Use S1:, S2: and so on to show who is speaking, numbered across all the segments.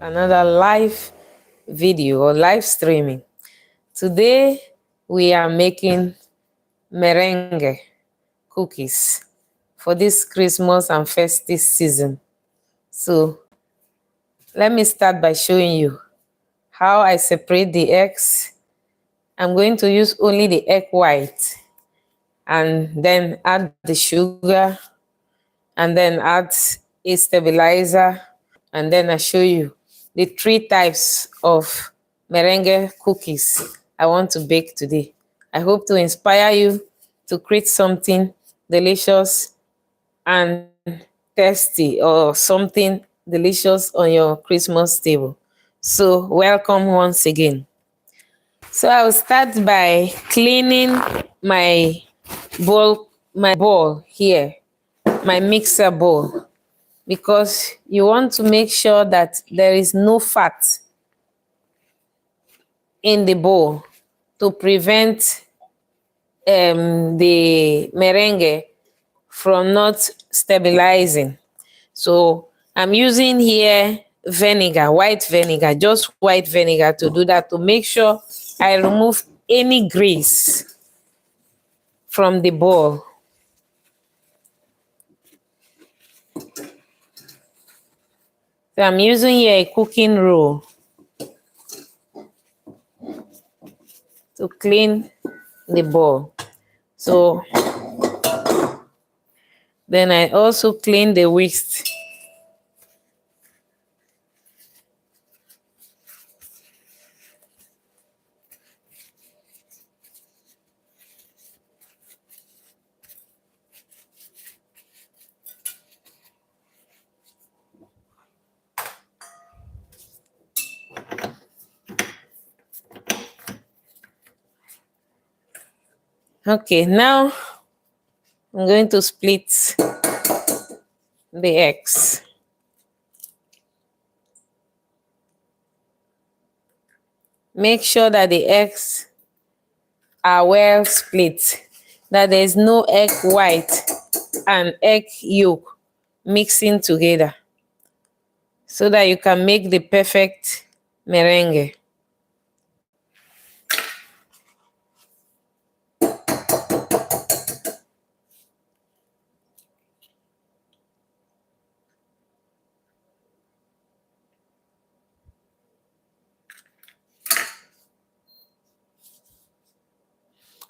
S1: another live video or live streaming. Today we are making meringue cookies for this Christmas and festive season. So let me start by showing you how I separate the eggs. I'm going to use only the egg white and then add the sugar and then add a stabilizer, and then I show you the 3 types of meringue cookies I want to bake today. I hope to inspire you to create something delicious and tasty, or something delicious on your Christmas table. So welcome once again. So I will start by cleaning my bowl here, my mixer bowl, because you want to make sure that there is no fat in the bowl to prevent the meringue from not stabilizing. So I'm using here vinegar, white vinegar, just white vinegar to do that, to make sure I remove any grease from the bowl. So I'm using here a cooking roll to clean the bowl. So then I also clean the whisk. Okay, now I'm going to split the eggs. Make sure that the eggs are well split, that there is no egg white and egg yolk mixing together, so that you can make the perfect meringue.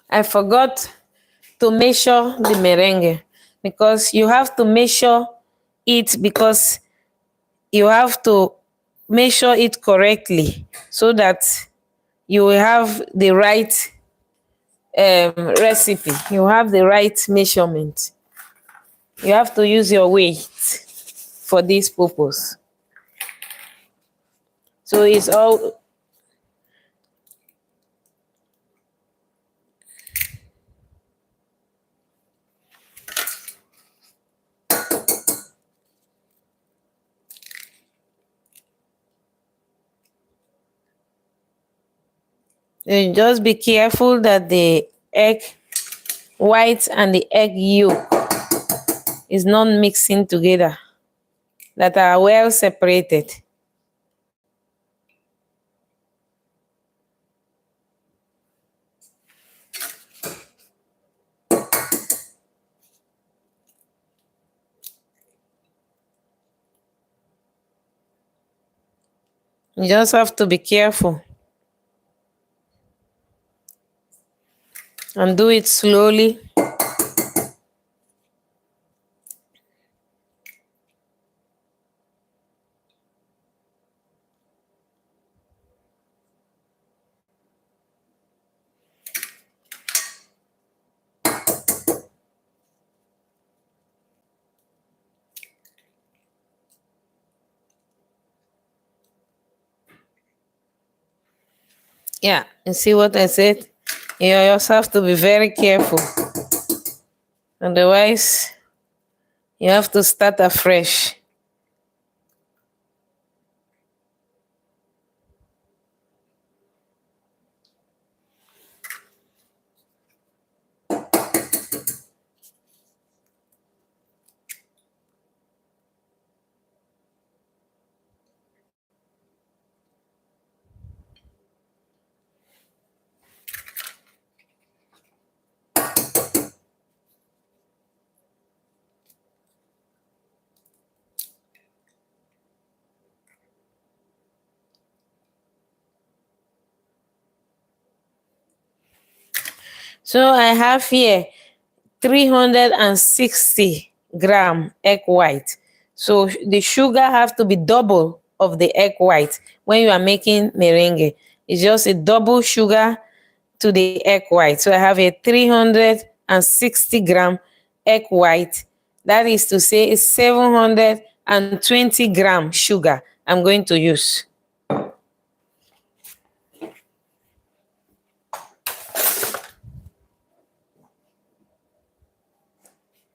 S1: I forgot to measure the meringue, because you have to measure it, because you have to measure it correctly, so that you will have the right recipe, you have the right measurement. You have to use your weight for this purpose. So it's all you just be careful that the egg white and the egg yolk is not mixing together, that are well separated. You just have to be careful and do it slowly. Yeah, you see what I said? You just have to be very careful. Otherwise, you have to start afresh. So I have here 360 gram egg white. So the sugar have to be double of the egg white when you are making meringue. It's just a double sugar to the egg white. So I have a 360 gram egg white. That is to say, it's 720 gram sugar I'm going to use.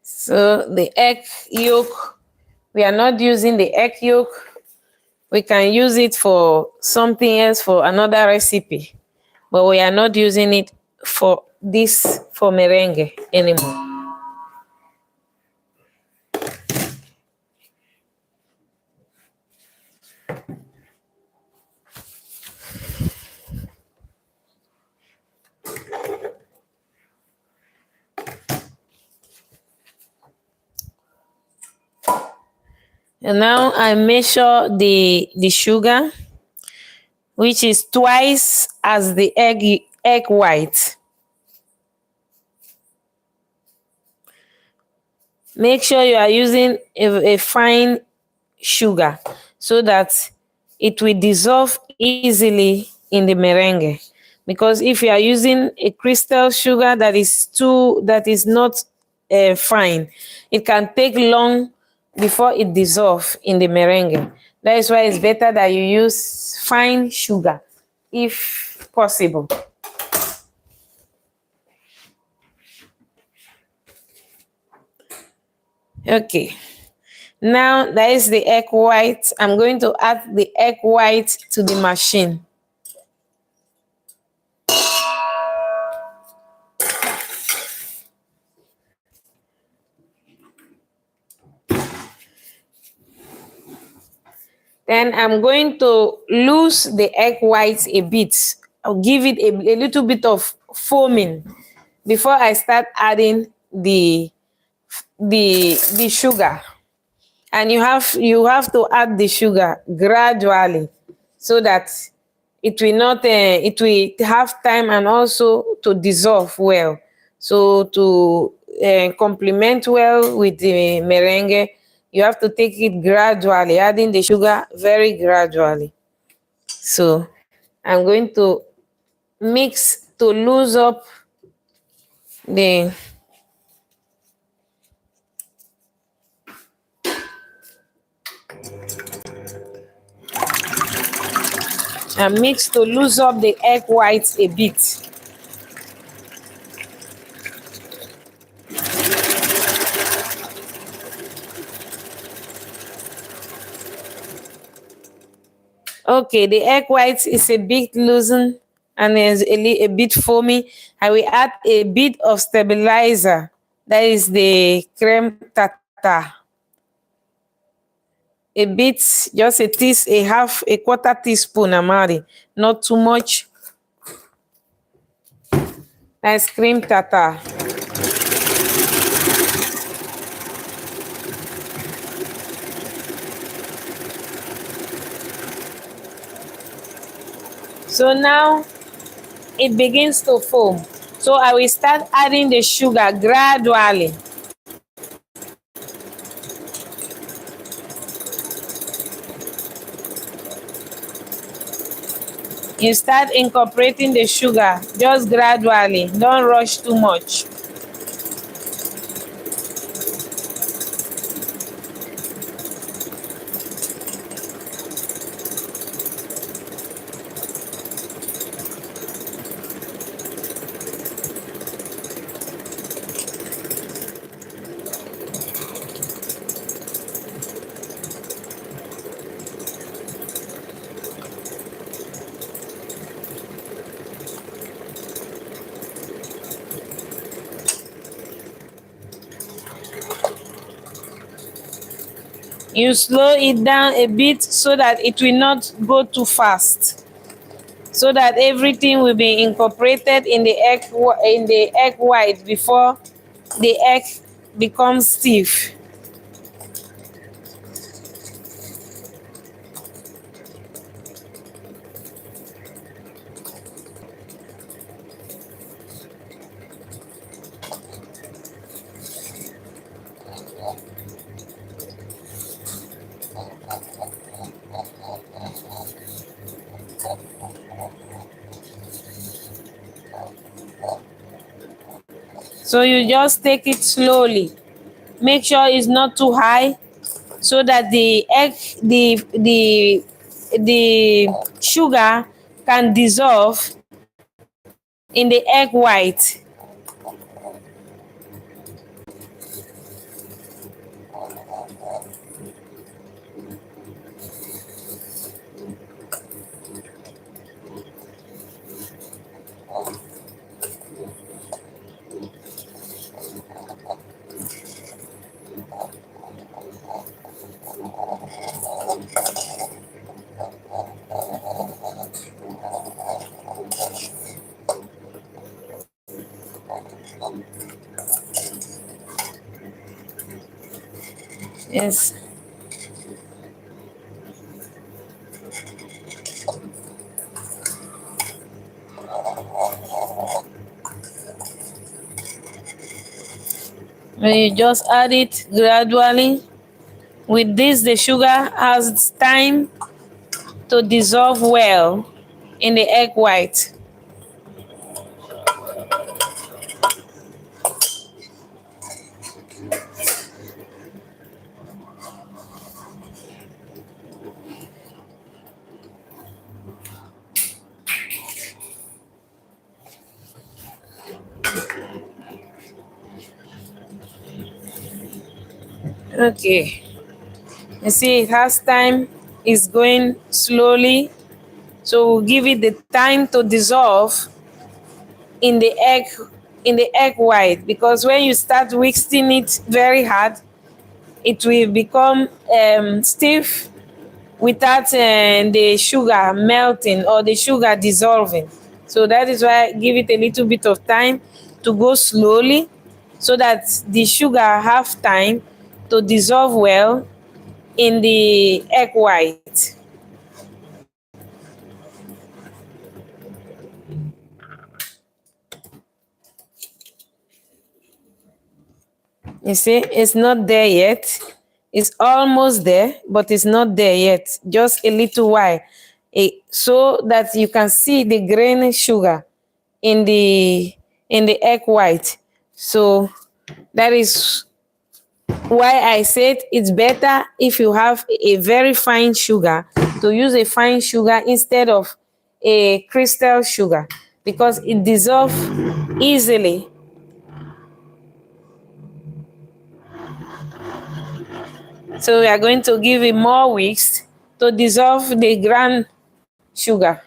S1: So the egg yolk, we are not using the egg yolk. We can use it for something else, for another recipe, but we are not using it for this, for meringue anymore. And now I measure the sugar, which is twice as the egg white. Make sure you are using a fine sugar so that it will dissolve easily in the meringue. Because if you are using a crystal sugar that is not fine, it can take long before it dissolves in the meringue. That is why it's better that you use fine sugar if possible. Okay. Now that is the egg white. I'm going to add the egg white to the machine. Then I'm going to lose the egg white a bit. I'll give it a little bit of foaming before I start adding the sugar. And you have to add the sugar gradually so that it will not it will have time and also to dissolve well. So to complement well with the meringue, you have to take it gradually, adding the sugar very gradually. So I'm going to mix to lose up the and mix to lose up the egg whites a bit. Okay, the egg white is a bit loosened and is a bit foamy. I will add a bit of stabilizer. That is the creme tartar. A bit, just a quarter teaspoon, I'm adding. Not too much. That's cream tartar. So now it begins to foam. So I will start adding the sugar gradually. You start incorporating the sugar just gradually. Don't rush too much. You slow it down a bit so that it will not go too fast, so that everything will be incorporated in the egg white before the egg becomes stiff. So you just take it slowly. Make sure it's not too high so that the egg, the sugar can dissolve in the egg white. Yes. And you just add it gradually. With this, the sugar has time to dissolve well in the egg white. Okay. You see, it has time. It's going slowly. So we'll give it the time to dissolve in the egg white, because when you start whisking it very hard, it will become stiff without the sugar melting or the sugar dissolving. So that is why I give it a little bit of time to go slowly so that the sugar have time to dissolve well in the egg white. You see, it's not there yet. It's almost there, but it's not there yet. Just a little while. So that you can see the grain sugar in the egg white. So that is why I said it's better if you have a very fine sugar to use a fine sugar instead of a crystal sugar, because it dissolves easily. So we are going to give it more weeks to dissolve the ground sugar.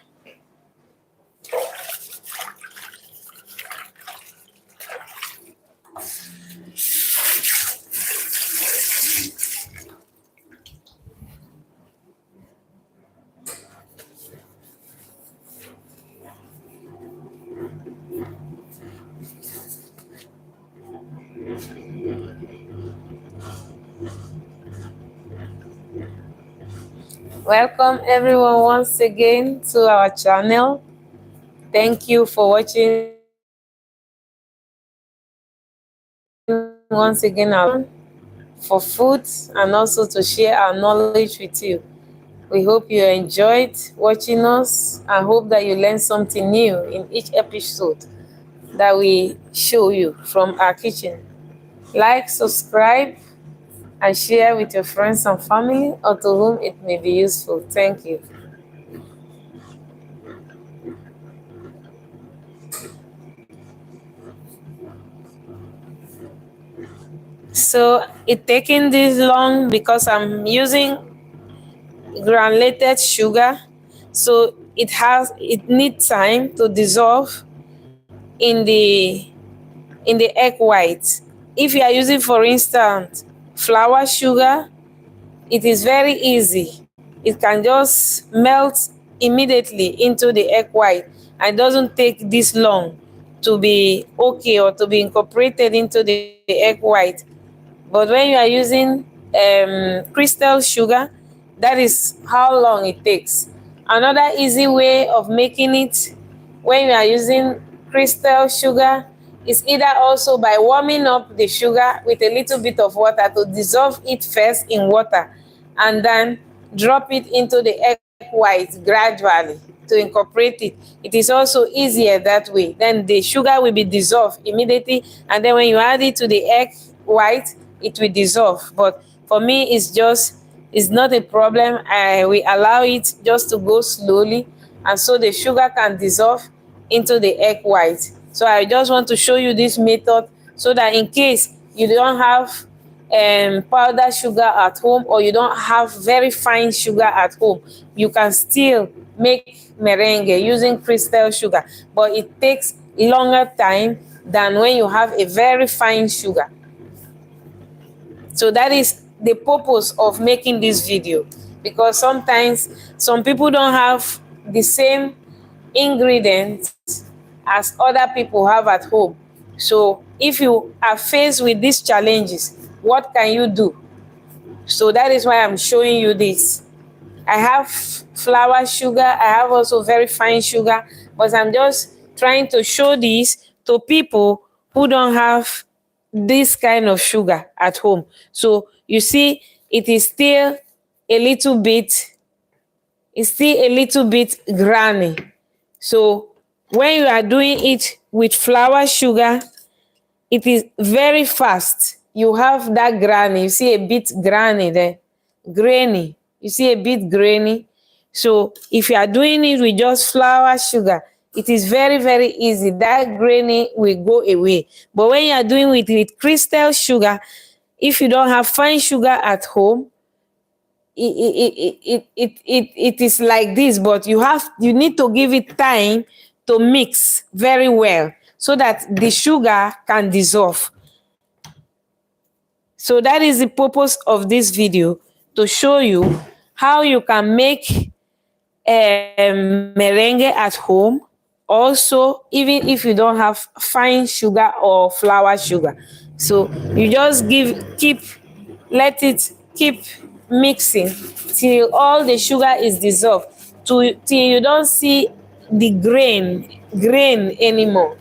S1: Welcome everyone once again to our channel. Thank you for watching once again for food and also to share our knowledge with you. We hope you enjoyed watching us and hope that you learned something new in each episode that we show you from our kitchen. Like, subscribe, and share with your friends and family or to whom it may be useful. Thank you. So it taking this long because I'm using granulated sugar, so it needs time to dissolve in the egg white. If you are using, for instance, flour sugar, it is very easy. It can just melt immediately into the egg white and doesn't take this long to be okay or to be incorporated into the egg white. But when you are using crystal sugar, that is how long it takes. Another easy way of making it when you are using crystal sugar is either also by warming up the sugar with a little bit of water to dissolve it first in water and then drop it into the egg white gradually to incorporate it. It is also easier that way. Then the sugar will be dissolved immediately, and then when you add it to the egg white, it will dissolve. But for me, it's not a problem. I will allow it just to go slowly, and so the sugar can dissolve into the egg white. So I just want to show you this method so that in case you don't have powder sugar at home, or you don't have very fine sugar at home, you can still make meringue using crystal sugar, but it takes longer time than when you have a very fine sugar. So that is the purpose of making this video, because sometimes some people don't have the same ingredients as other people have at home. So if you are faced with these challenges, what can you do? So that is why I'm showing you this. I have flour sugar, I have also very fine sugar, but I'm just trying to show this to people who don't have this kind of sugar at home. So you see, it is still a little bit, granny. So when you are doing it with flour sugar, it is very fast. You have that granny. You see a bit granny there. Grainy. You see a bit grainy. So if you are doing it with just flour sugar, it is very, very easy. That grainy will go away. But when you are doing it with crystal sugar, if you don't have fine sugar at home, it is like this, but you need to give it time to mix very well so that the sugar can dissolve. So that is the purpose of this video, to show you how you can make meringue at home, also even if you don't have fine sugar or flour sugar. So you just let it keep mixing till all the sugar is dissolved, till you don't see the grain anymore.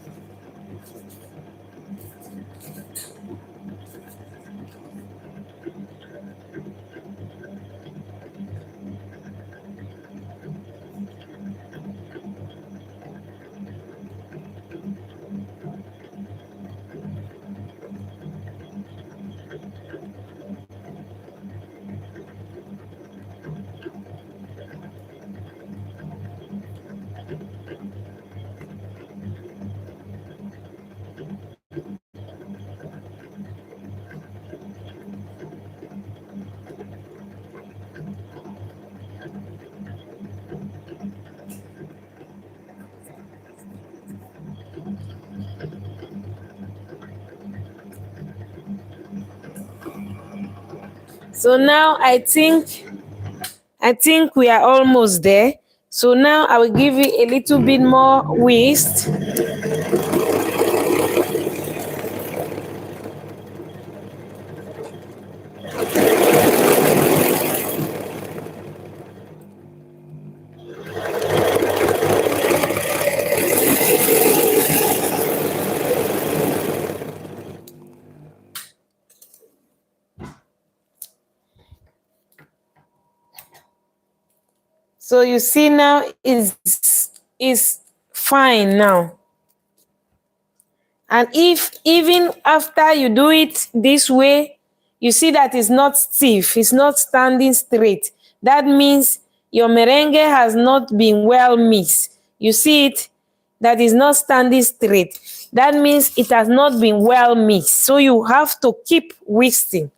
S1: So now I think we are almost there. So now I will give you a little bit more whisk. So you see now is fine now. And if even after you do it this way, you see that it's not stiff, it's not standing straight, that means your meringue has not been well mixed. You see it, that is not standing straight. That means it has not been well mixed. So you have to keep whisking.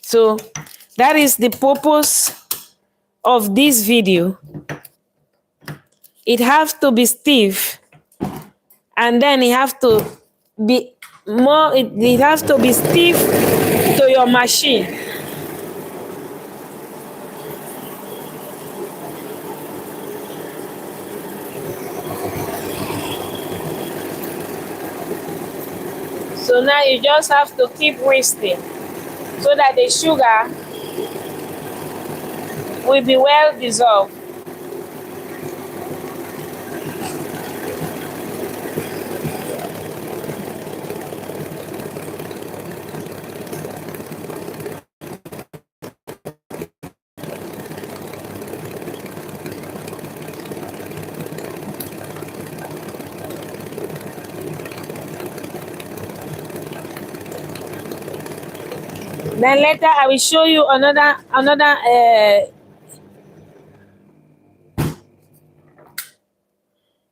S1: So that is the purpose of this video. It has to be stiff, and then it has to be more, it has to be stiff to your machine. So now you just have to keep whisking so that the sugar will be well dissolved. Then later I will show you another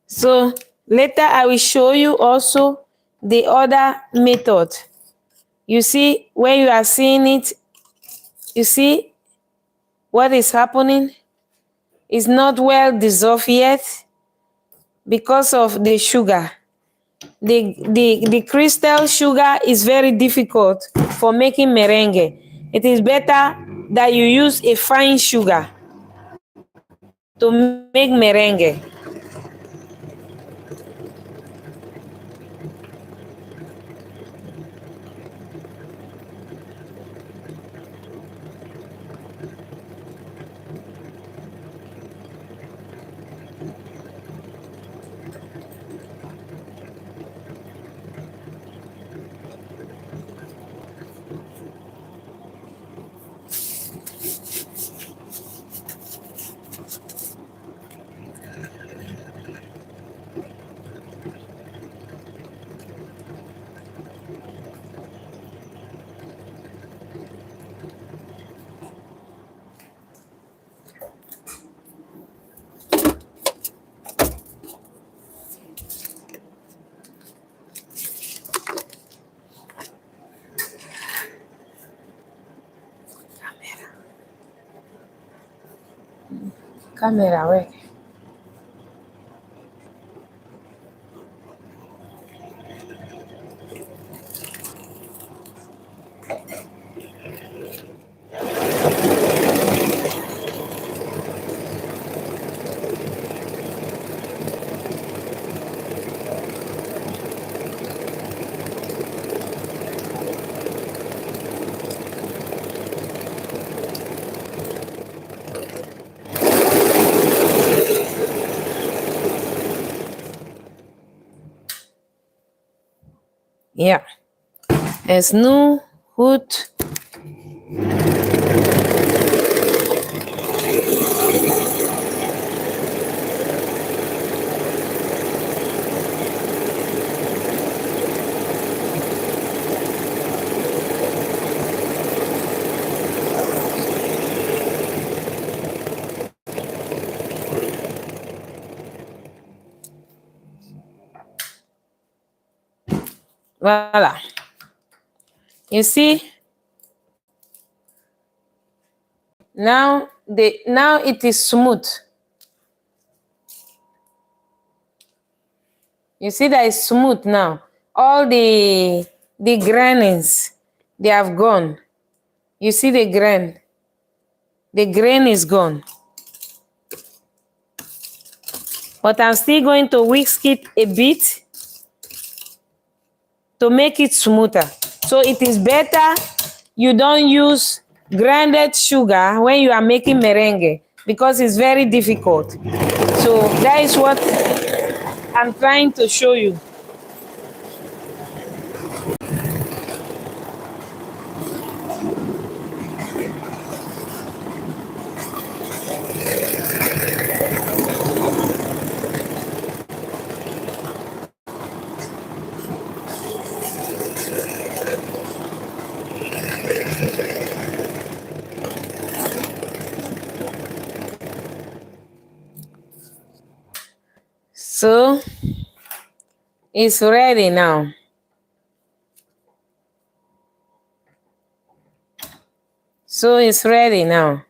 S1: so later I will show you also the other method. You see, when you are seeing it, you see what is happening? It's not well dissolved yet because of the sugar. The crystal sugar is very difficult for making meringue. It is better that you use a fine sugar to make meringue. Camera work. Yeah. Es nu goed. Voilà. You see, now it is smooth. You see that it's smooth now. All the grainings, they have gone. You see the grain. The grain is gone. But I'm still going to whisk it a bit to make it smoother. So it is better you don't use grounded sugar when you are making meringue because it's very difficult. So that is what I'm trying to show you. So it's ready now. So it's ready now.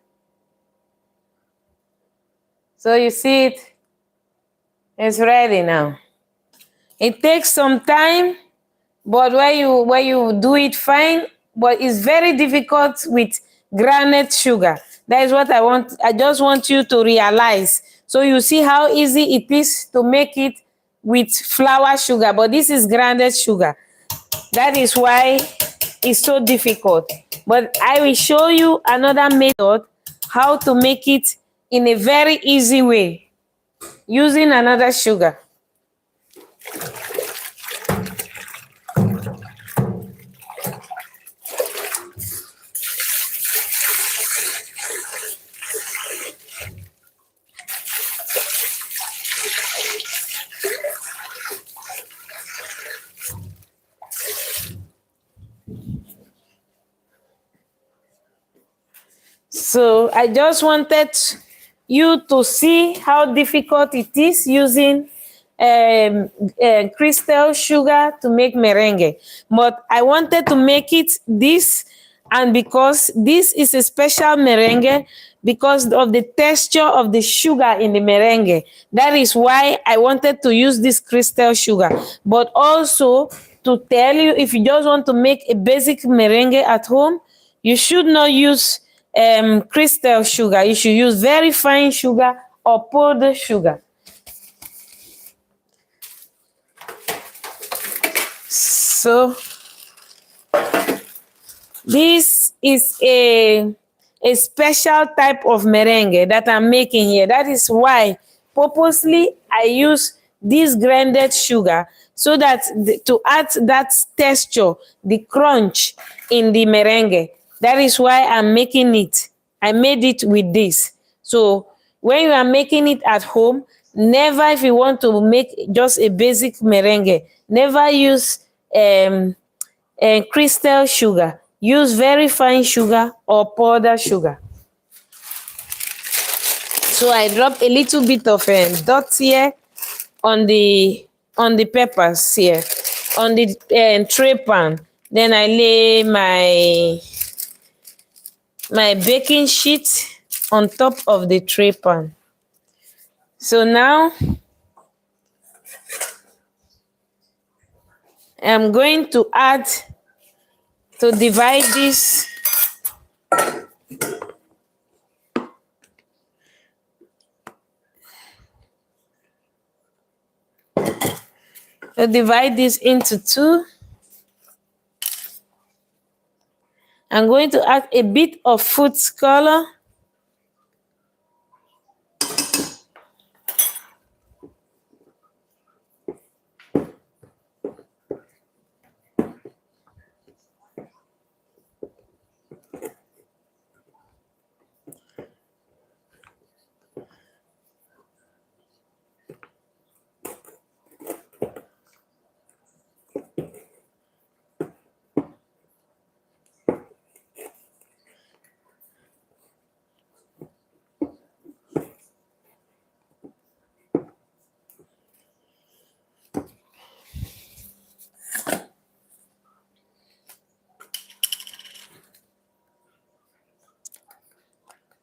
S1: So you see it? It's ready now. It takes some time, but when you do it fine, but it's very difficult with granite sugar. That is what I want. I just want you to realize. So you see how easy it is to make it with flour sugar, but this is granite sugar. That is why it's so difficult. But I will show you another method how to make it in a very easy way using another sugar. So I just wanted you to see how difficult it is using crystal sugar to make merengue. But I wanted to make it this, and because this is a special merengue, because of the texture of the sugar in the merengue. That is why I wanted to use this crystal sugar. But also to tell you, if you just want to make a basic merengue at home, you should not use crystal sugar. You should use very fine sugar or powdered sugar. So this is a special type of merengue that I'm making here. That is why purposely I use this grinded sugar, so that to add that texture, the crunch in the merengue. That is why I'm making it. I made it with this. So when you are making it at home, never, if you want to make just a basic merengue, never use crystal sugar. Use very fine sugar or powdered sugar. So I drop a little bit of dot here on the peppers here on the tray pan. Then I lay my baking sheet on top of the tray pan. So now I'm going to divide this into two. I'm going to add a bit of food color.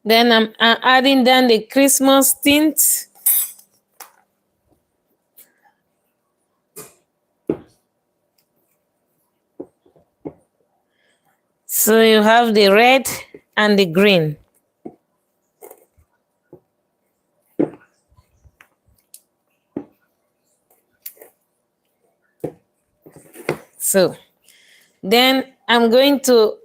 S1: Then I'm adding down the Christmas tint. So you have the red and the green. So then I'm going to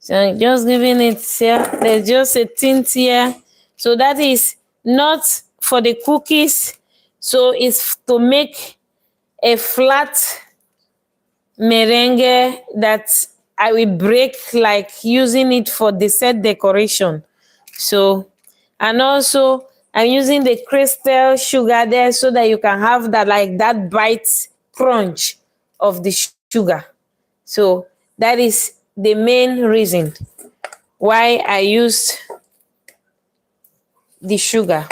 S1: so I'm just giving it here. There's just a tint here. So that is not for the cookies. So it's to make a flat merengue that I will break, like using it for dessert decoration. So, and also I'm using the crystal sugar there so that you can have that, like that bite crunch of the sugar. So that is the main reason why I used the sugar.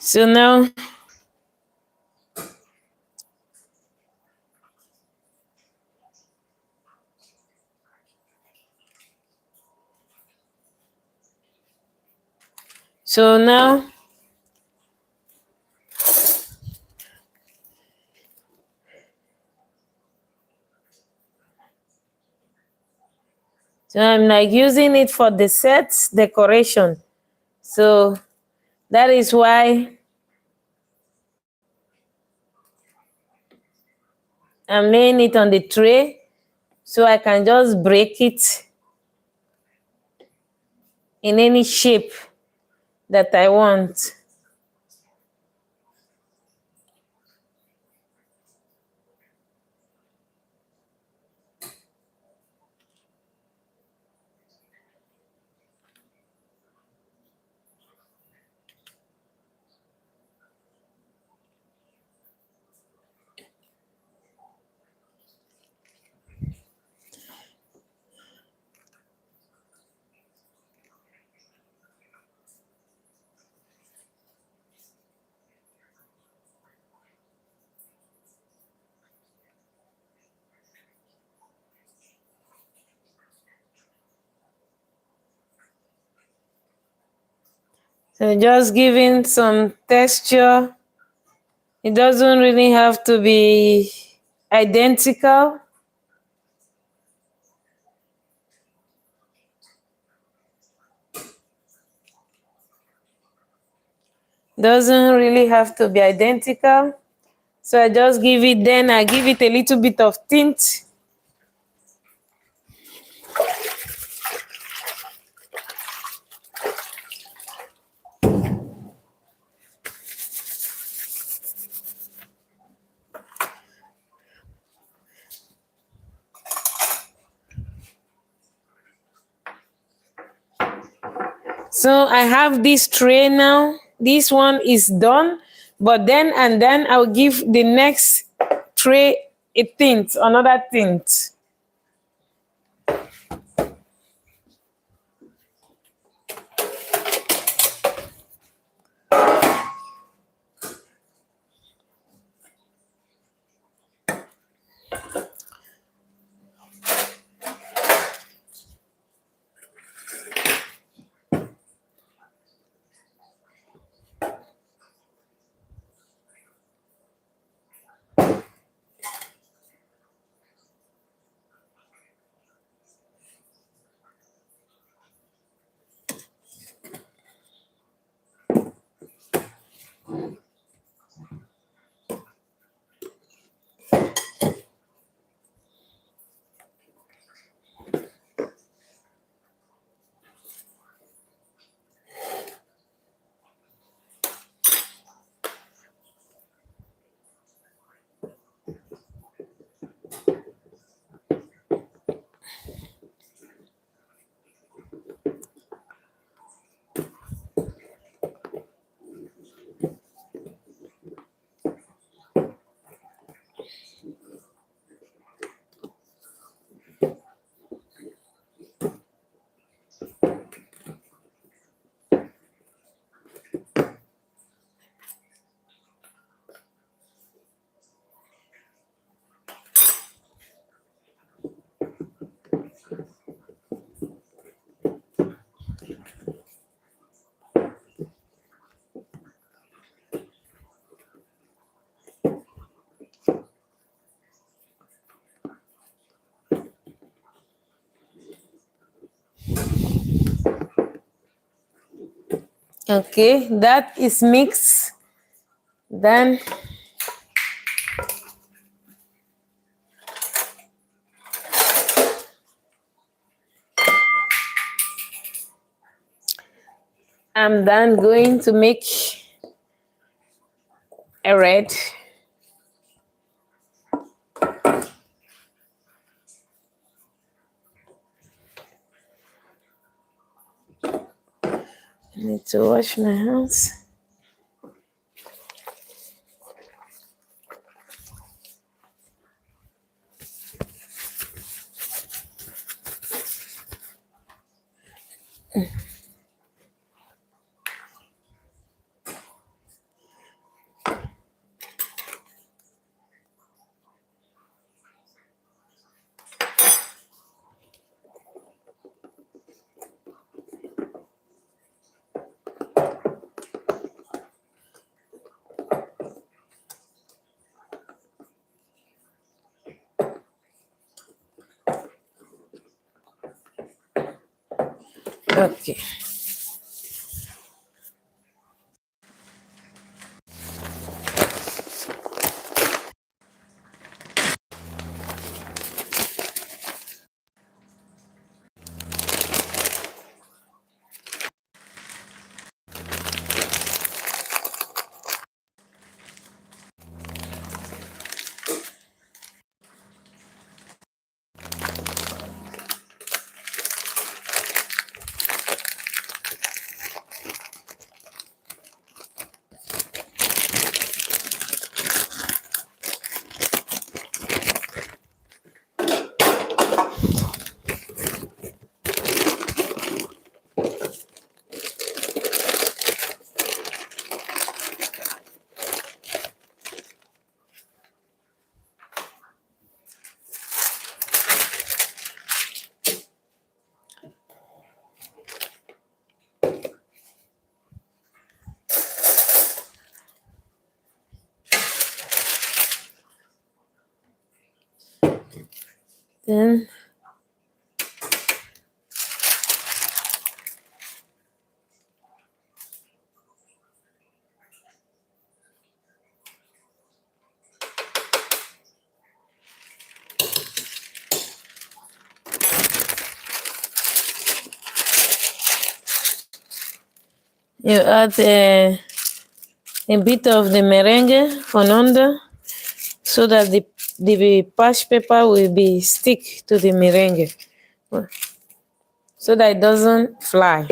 S1: So now so now so I'm like using it for dessert decoration. So that is why I'm laying it on the tray so I can just break it in any shape that I want. So just giving some texture. It doesn't really have to be identical. Doesn't really have to be identical. So I just give it, then I give it a little bit of tint. So I have this tray now. This one is done, but then and then I'll give the next tray a tint, another tint. Okay, that is mixed. Then I'm then going to make a red. I need to wash my hands. Okay. Then you add a bit of the meringue from under so that the parchment paper will be stick to the meringue so that it doesn't fly.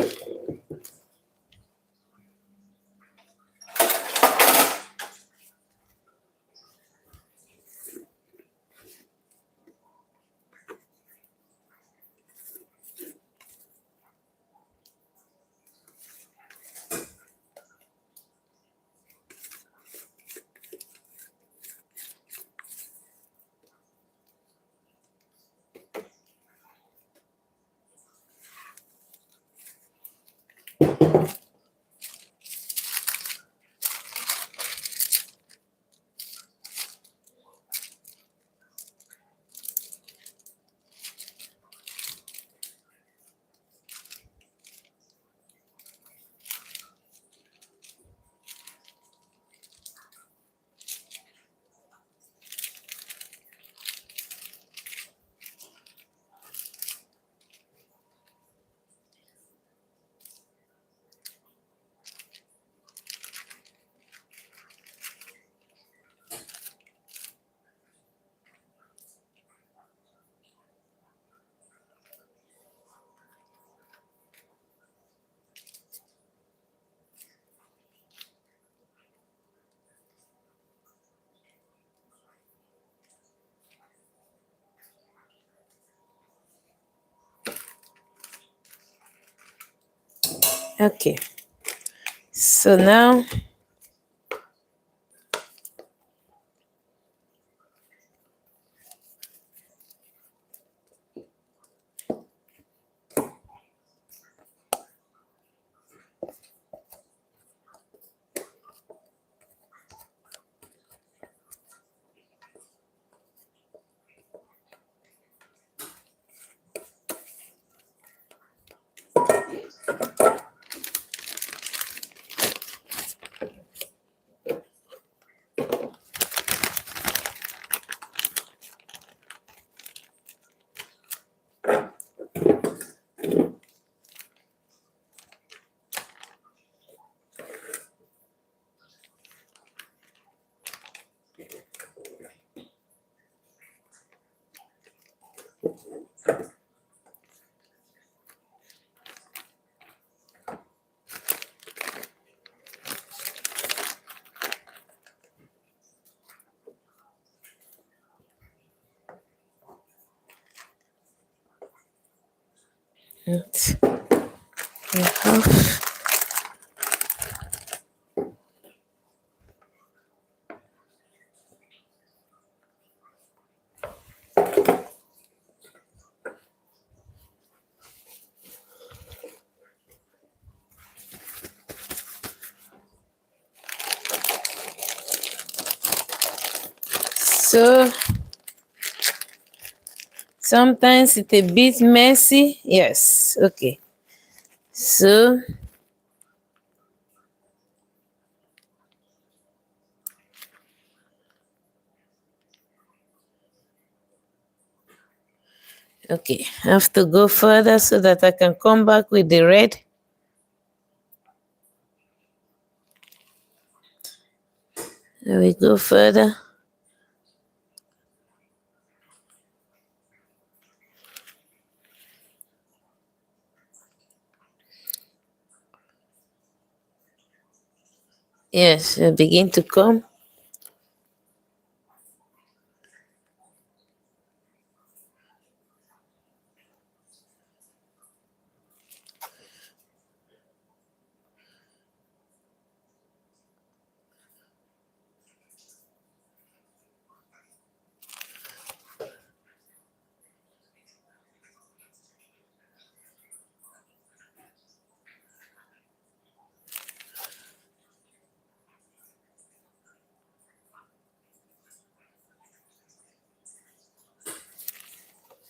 S1: Okay, so now we have so sometimes it's a bit messy. Yes, okay. So okay, I have to go further so that I can come back with the red. There we go further. Yes, begin to come.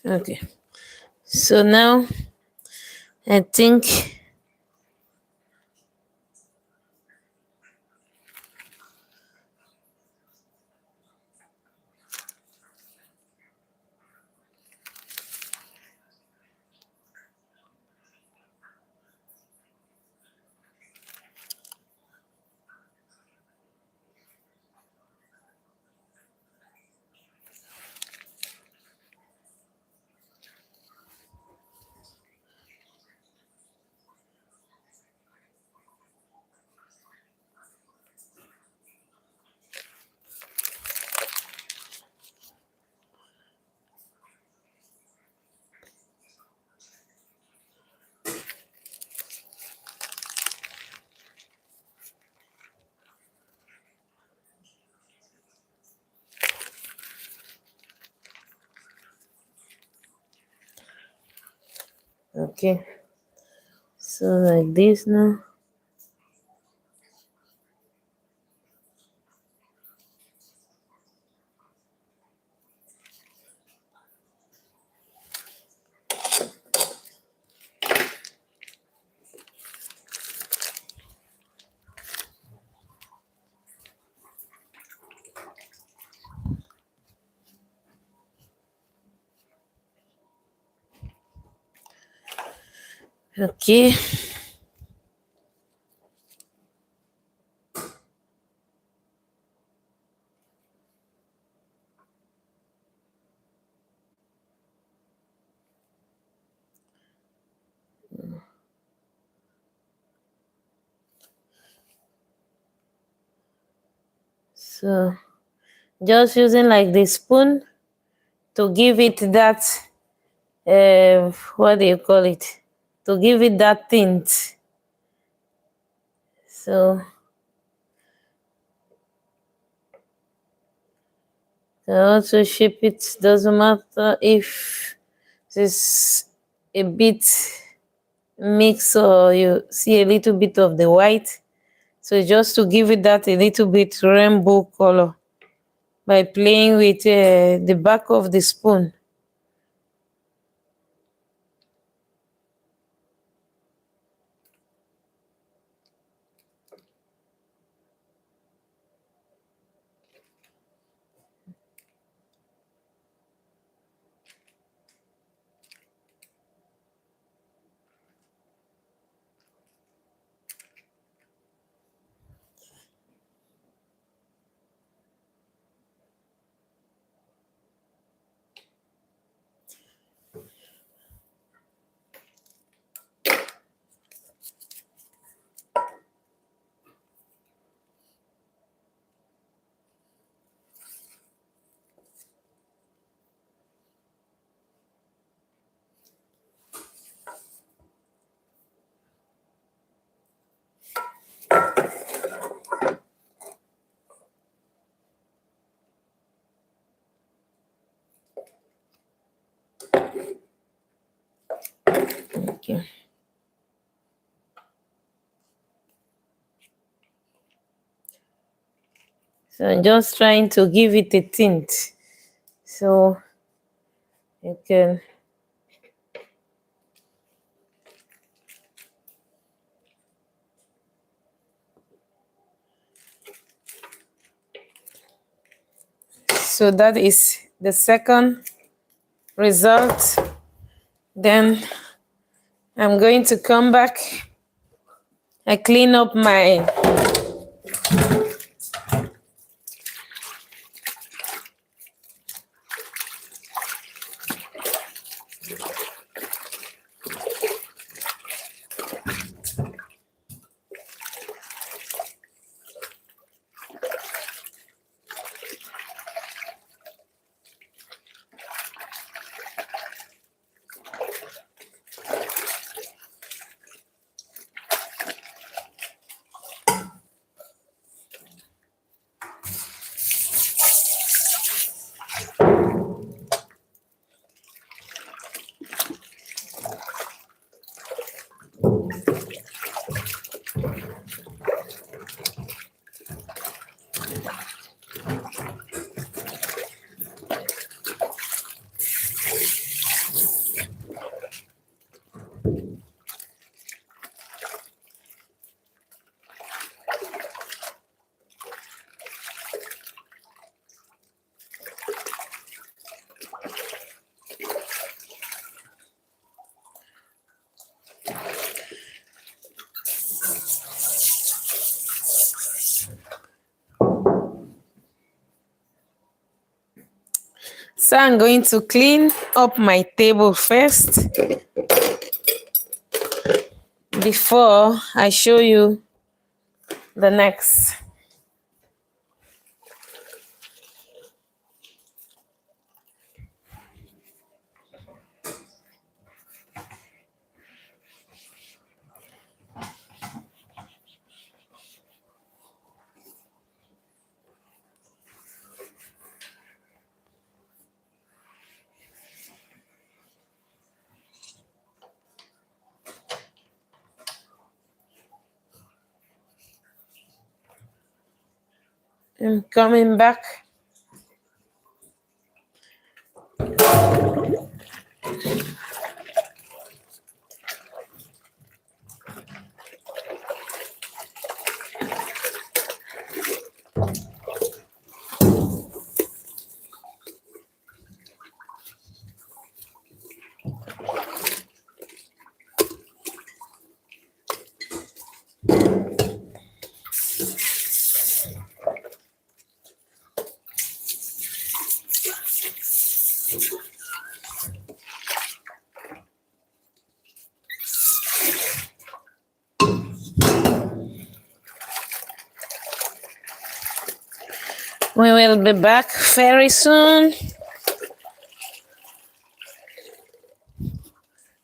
S1: Okay. So now I think okay. So like this now. Okay. So just using like the spoon to give it that what do you call it? To give it that tint. So I also shape it. Doesn't matter if it's a bit mix or you see a little bit of the white. So just to give it that a little bit rainbow color by playing with the back of the spoon. Okay. So I'm just trying to give it a tint. So you can so that is the second result. Then I'm going to come back. I clean up my So I'm going to clean up my table first before I show you the next. I'm coming back. We will be back very soon.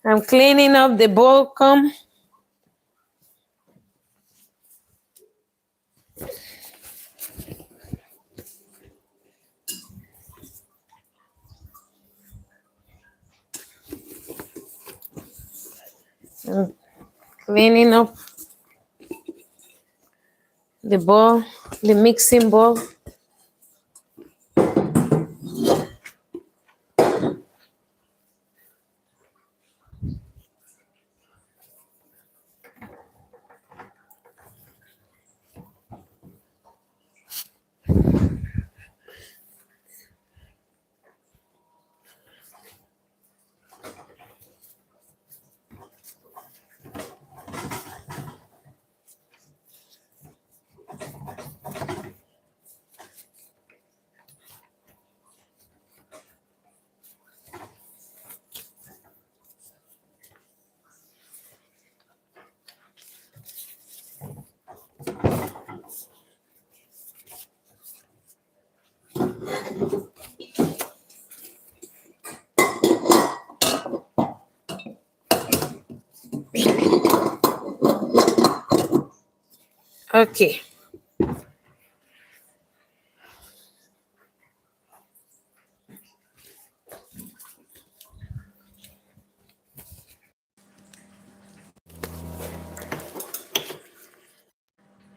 S1: I'm cleaning up the bowl. Come. I'm cleaning up the bowl, the mixing bowl. Okay.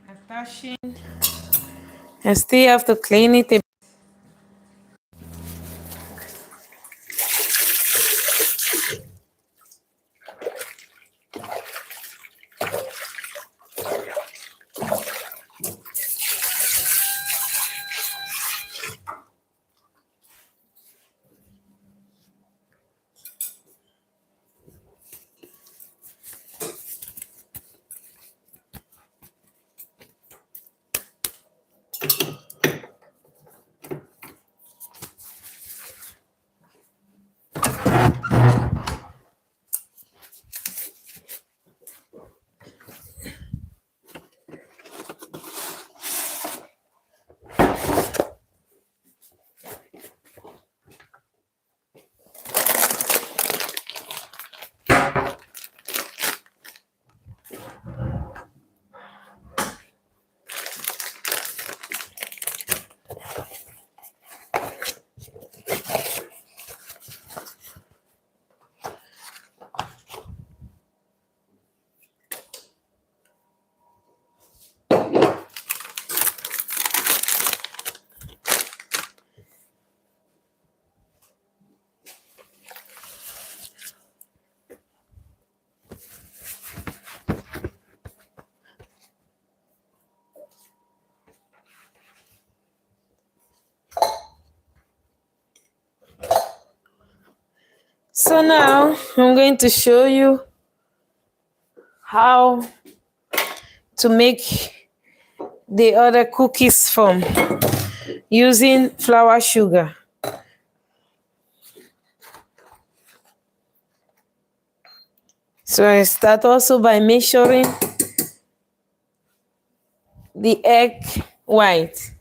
S1: Attaching. I still have to clean it a. So now I'm going to show you how to make the other cookies from using flour sugar. So I start also by measuring the egg white.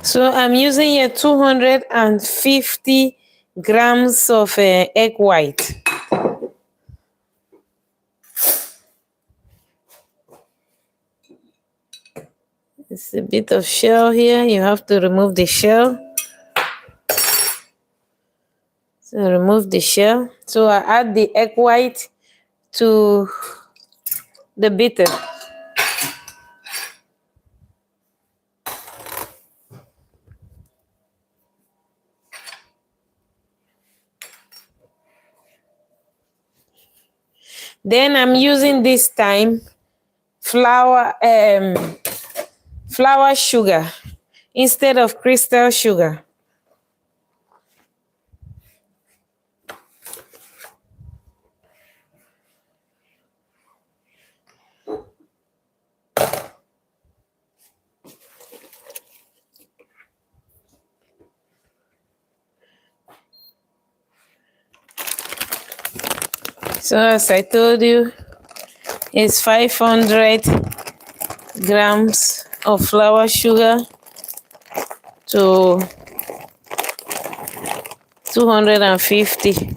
S1: So I'm using here 250 grams of egg white. It's a bit of shell here. You have to remove the shell. So remove the shell. So I add the egg white to the bitter. Then I'm using this time flour sugar instead of crystal sugar. So as I told you, it's 500 grams of flour sugar to 250.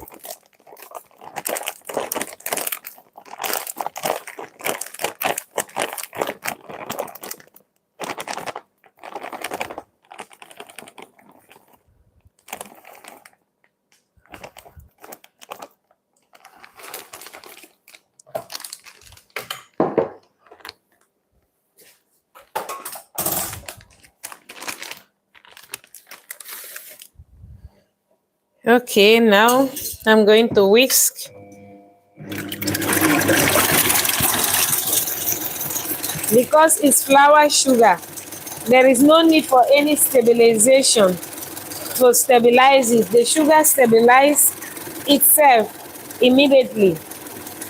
S1: Okay, now I'm going to whisk. Because it's flour sugar, there is no need for any stabilization to stabilize it. The sugar stabilizes itself immediately.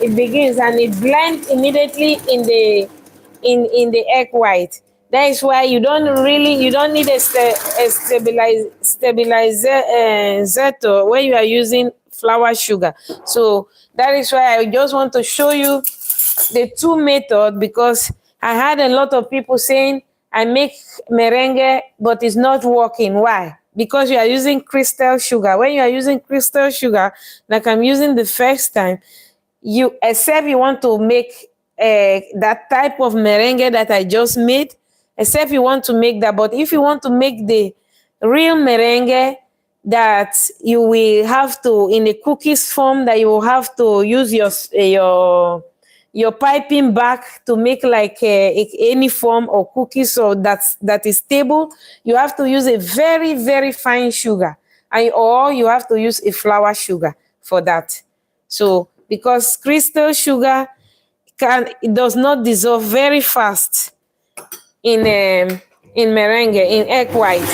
S1: It begins and it blends immediately in the egg white. That is why you don't need a stabilizer when you are using flour sugar. So that is why I just want to show you the two methods, because I had a lot of people saying I make meringue but it's not working. Why? Because you are using crystal sugar. When you are using crystal sugar, like I'm using the first time, you except you want to make that type of meringue that I just made, except you want to make that. But if you want to make the real meringue that you will have to, in a cookies form, that you will have to use your piping bag to make like any form or cookies, so that is stable, you have to use a very, very fine sugar, or you have to use a flour sugar for that. So because crystal sugar it does not dissolve very fast in meringue, in egg white.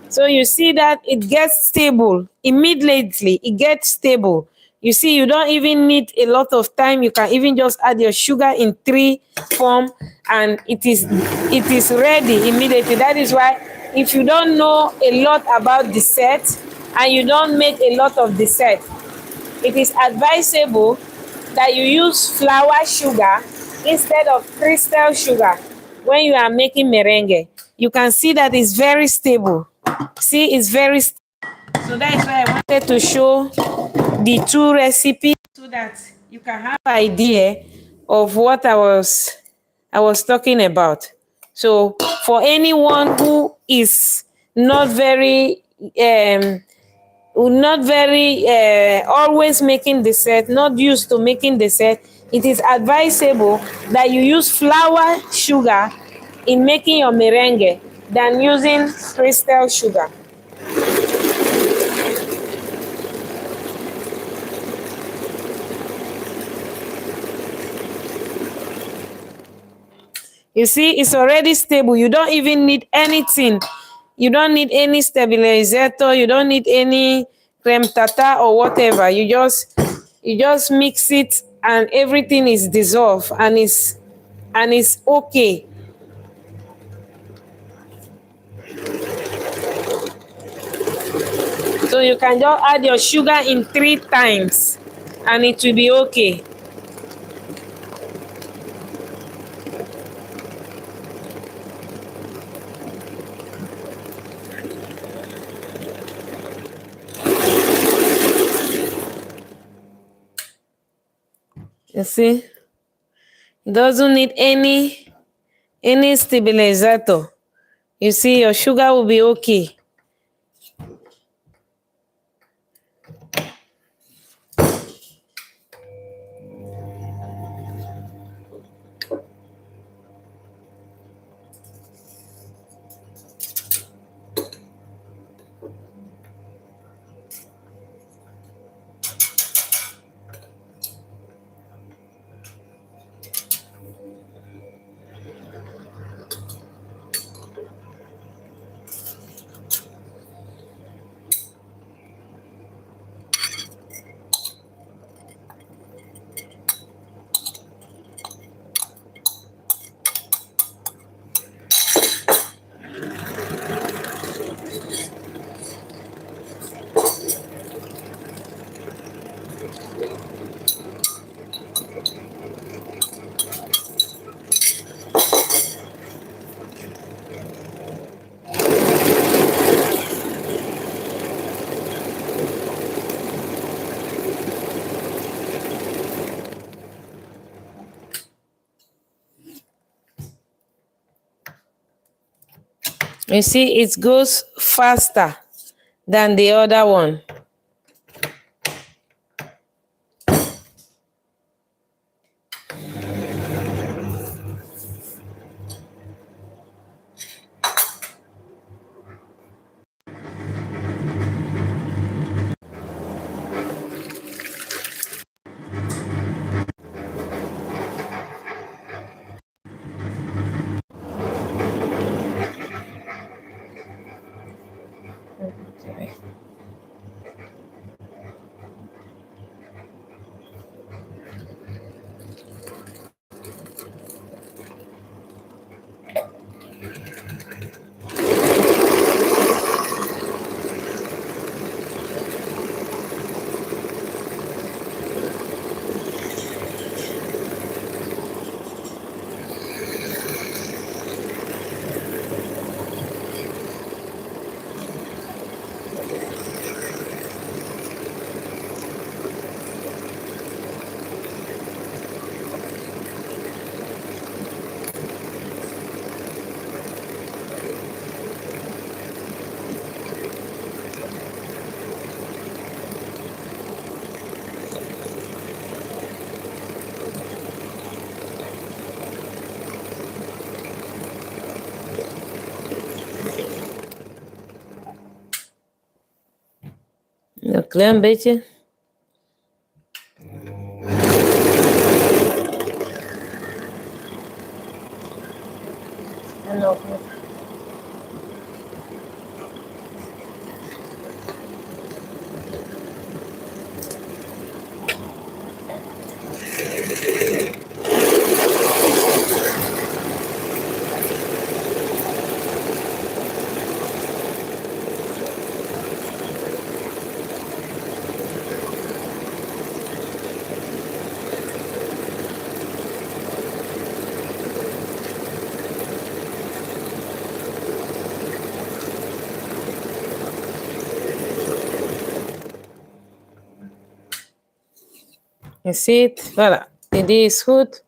S1: So you see that it gets stable immediately. It gets stable. You see, you don't even need a lot of time. You can even just add your sugar in 3 form, and it is ready immediately. That is why if you don't know a lot about dessert and you don't make a lot of dessert, it is advisable that you use flour sugar instead of crystal sugar when you are making merengue. You can see that it's very stable. See, it's very stable. So that is why I wanted to show the two recipes so that you can have an idea of what I was talking about. So for anyone who is not very always making dessert, not used to making dessert, it is advisable that you use flour sugar in making your merengue than using crystal sugar. You see, it's already stable. You don't even need anything. You don't need any stabilizer. You don't need any creme tartar or whatever. You just mix it and everything is dissolved and it's okay. So you can just add your sugar in 3 times and it will be okay. You see, it doesn't need any stabilizer. You see, your sugar will be okay. You see, it goes faster than the other one. Nuclear een beetje. En nog niet. You see it? Voilà. It is good.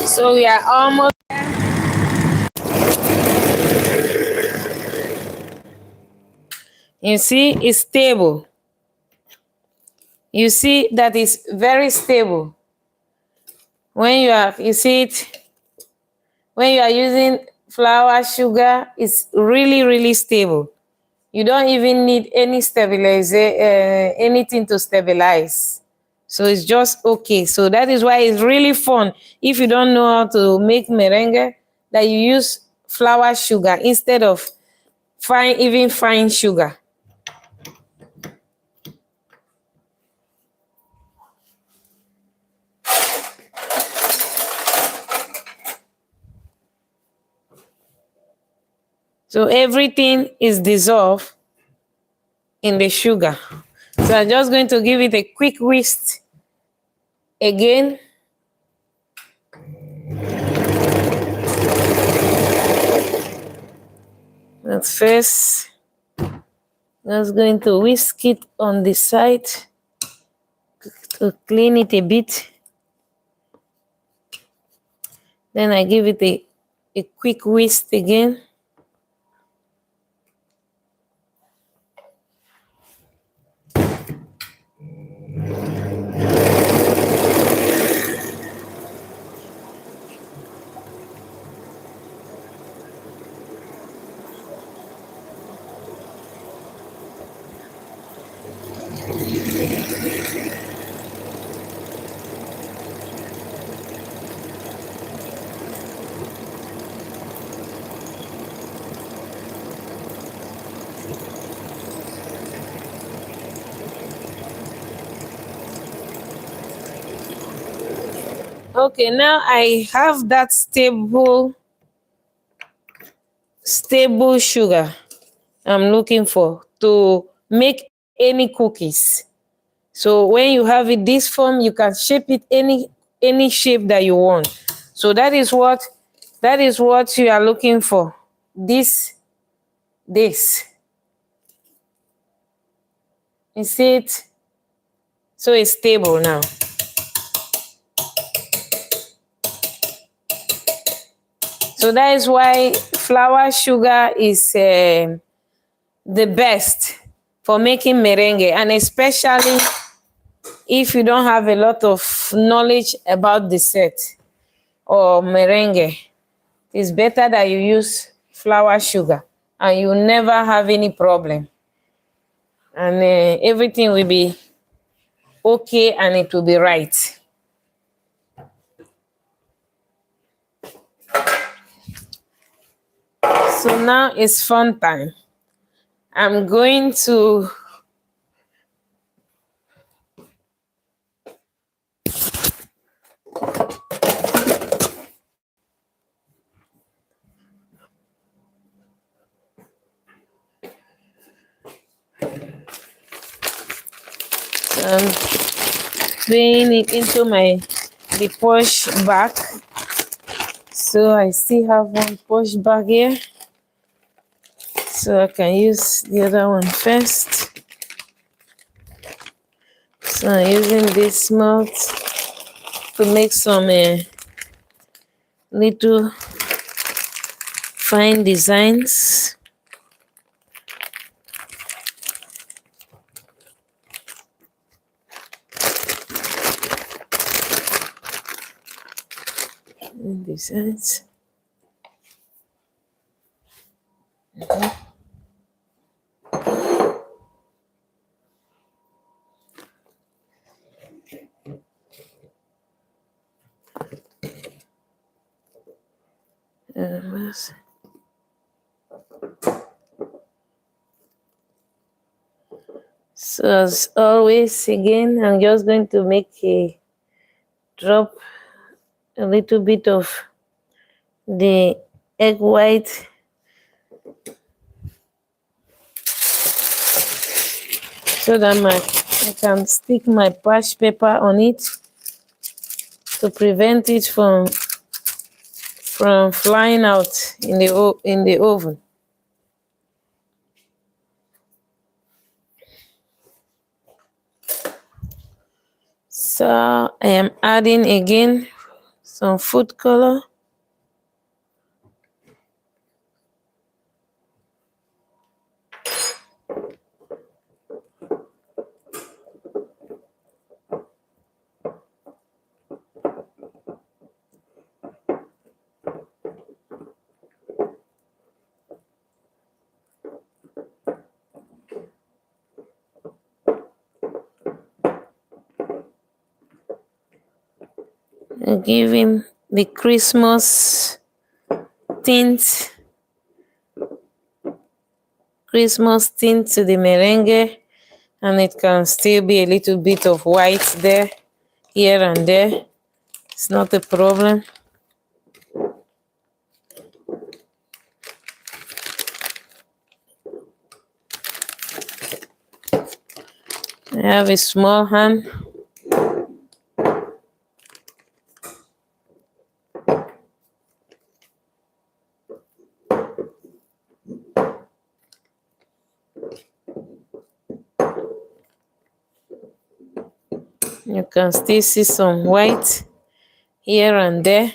S1: So we are almost there. You see, it's stable. You see that it's very stable. When you see it, when you are using flour, sugar, it's really, really stable. You don't even need any anything to stabilize. So it's just okay. So that is why it's really fun. If you don't know how to make merengue, that you use flour sugar instead of fine sugar. So everything is dissolved in the sugar. So I'm just going to give it a quick whisk again. At first, just going to whisk it on the side to clean it a bit. Then I give it a quick whisk again. Okay, now I have that stable sugar I'm looking for to make any cookies. So when you have it this form, you can shape it any shape that you want. So that is what you are looking for. This. You see it? So it's stable now. So that is why flour sugar is the best for making merengue, and especially if you don't have a lot of knowledge about dessert or merengue, it's better that you use flour sugar and you never have any problem. And everything will be okay and it will be right. So now it's fun time. I'm going to putting it into the push back. So I still have one push back here. So I can use the other one first. So I'm using this melt to make some little fine designs. Designs. So as always, again, I'm just going to make drop a little bit of the egg white so that I can stick my parchment paper on it to prevent it from flying out in the oven. So I am adding again some food color. Give him the Christmas tint, to the merengue, and it can still be a little bit of white there, here and there. It's not a problem. I have a small hand. You can still see some white here and there.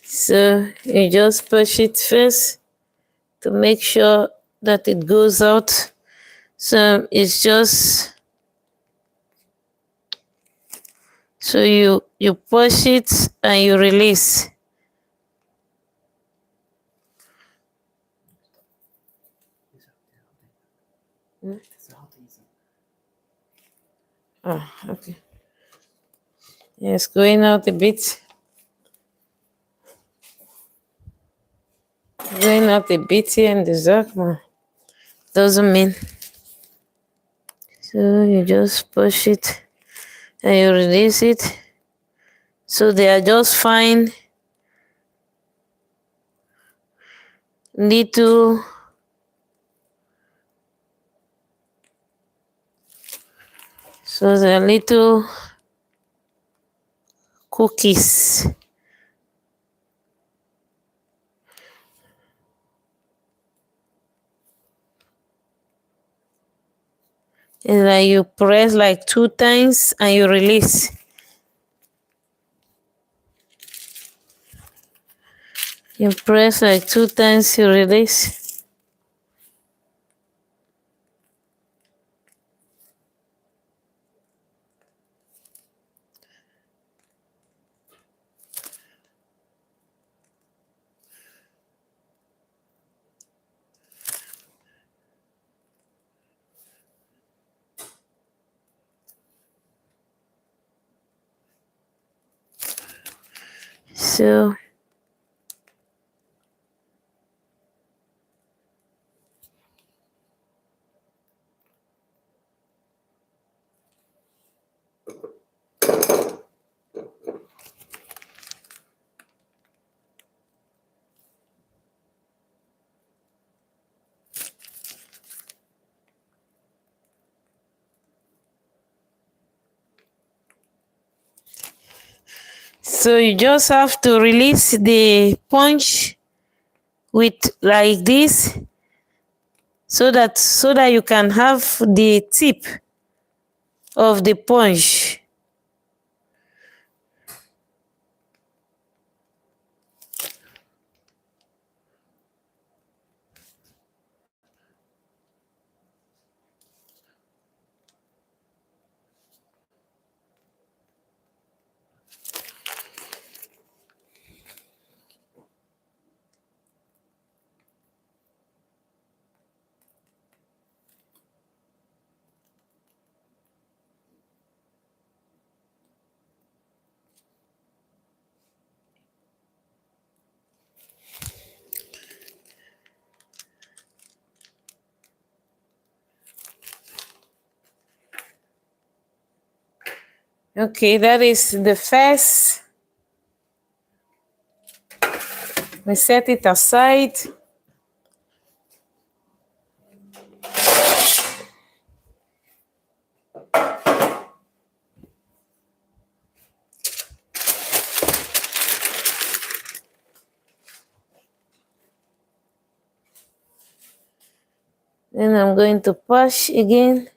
S1: So you just push it first to make sure that it goes out. So it's just, so you push it and you release. Oh, okay. Yes, going out a bit. Going out a bit here in the Zakma. Doesn't mean. So you just push it and you release it. So they are just fine little so they're little cookies. And like you press like 2 times and you release. You press like 2 times, you release. So So you just have to release the punch with like this so that you can have the tip of the punch. Okay, that is the first. We set it aside. Then I'm going to push again.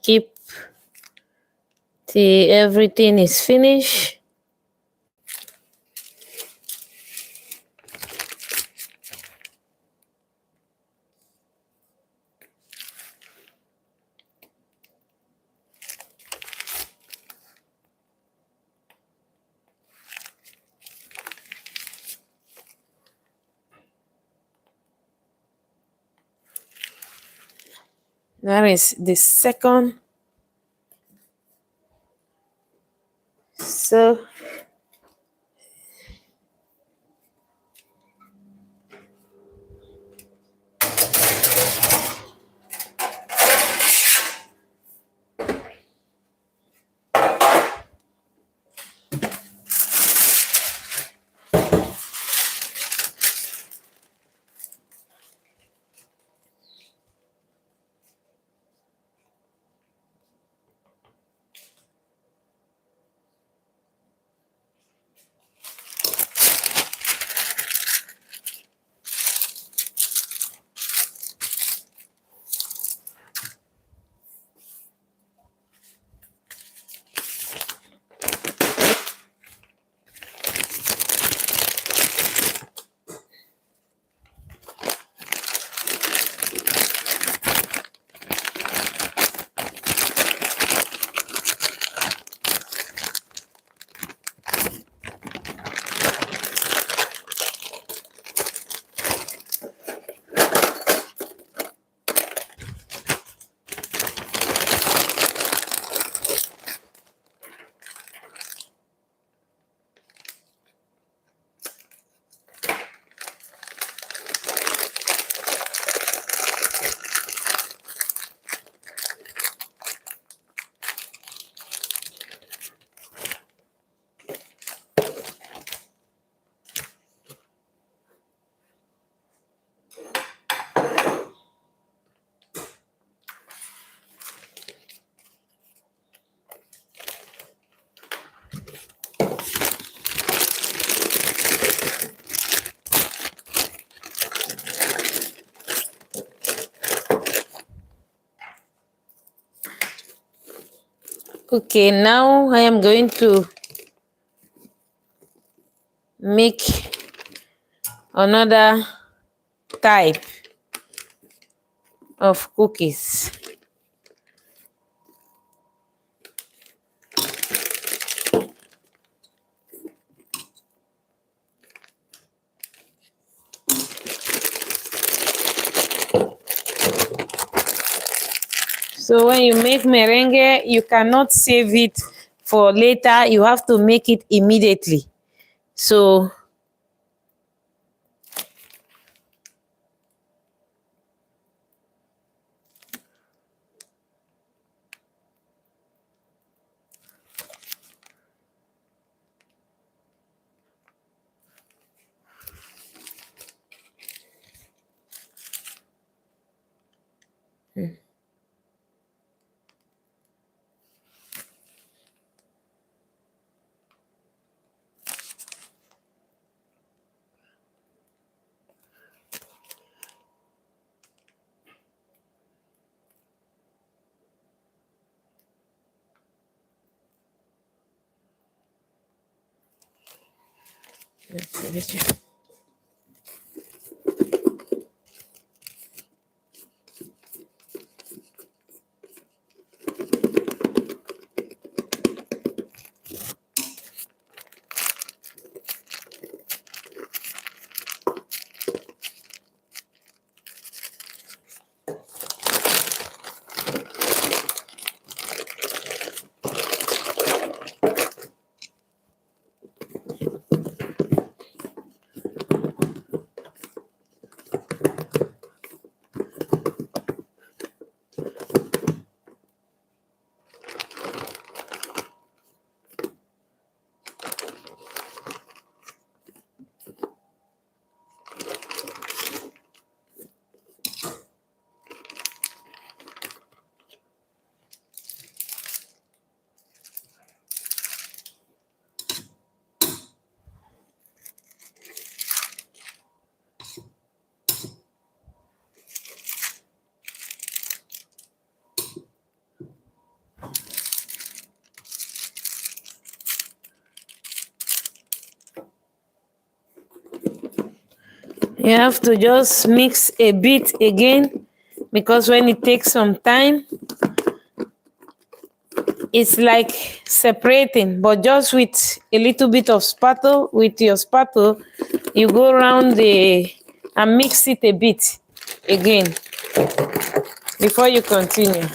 S1: Keep till everything is finished. That is the second. So okay, now I am going to make another type of cookies. So when you make merengue, you cannot save it for later. You have to make it immediately. So you have to just mix a bit again, because when it takes some time, it's like separating, but just with a little bit of spatula. With your spatula, you go around the and mix it a bit again before you continue.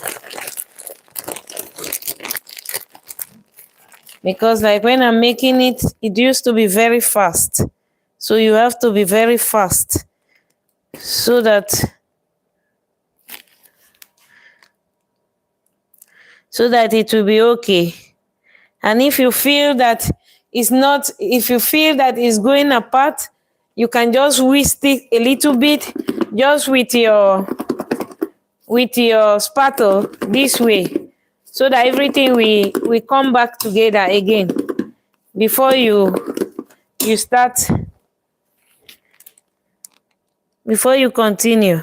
S1: Because like when I'm making it, it used to be very fast. So you have to be very fast so that it will be okay. And if you feel that it's going apart, you can just whisk it a little bit, just with your spatula this way, so that everything will come back together again before you start, before you continue.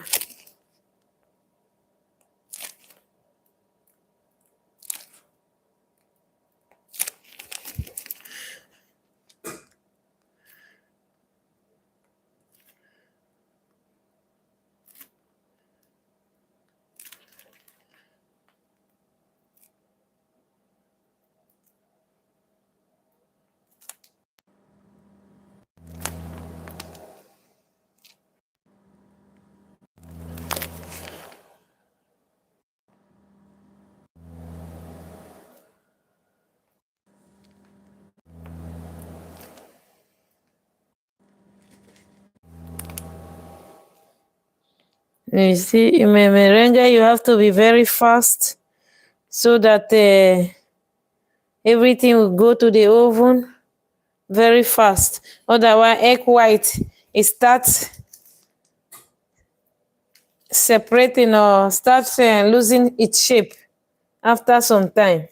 S1: You see, in merengue, you have to be very fast so that everything will go to the oven very fast. Otherwise, egg white, it starts separating or starts losing its shape after some time.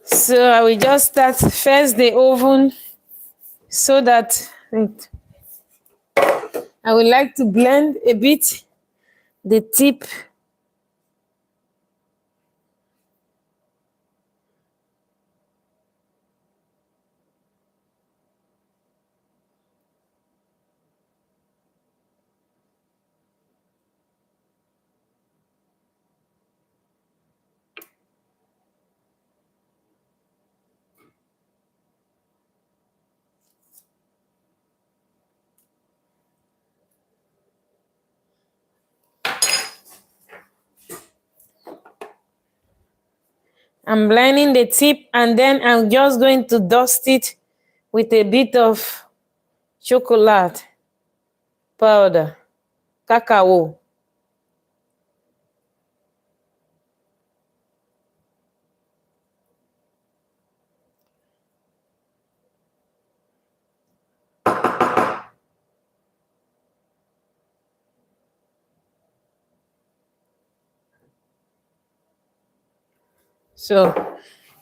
S1: So I will just start first the oven, so that I would like to blend a bit the tip. I'm blending the tip, and then I'm just going to dust it with a bit of chocolate powder, cacao. So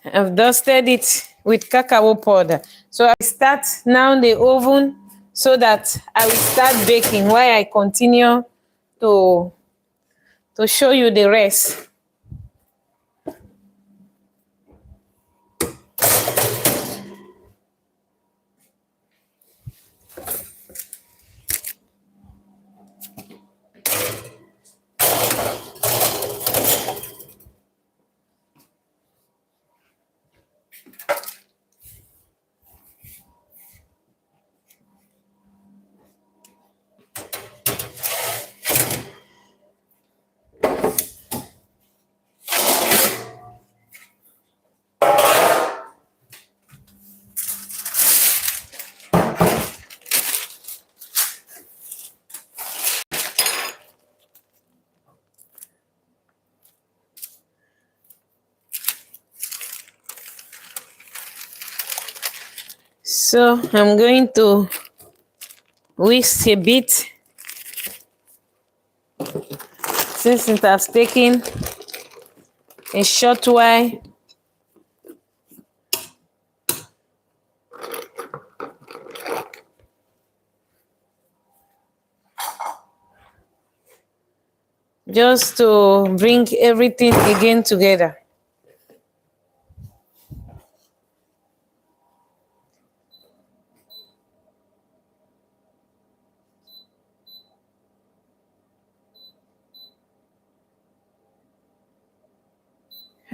S1: I've dusted it with cacao powder. So I start now the oven so that I will start baking while I continue to show you the rest. So I'm going to whisk a bit since it has taken a short while. Just to bring everything again together.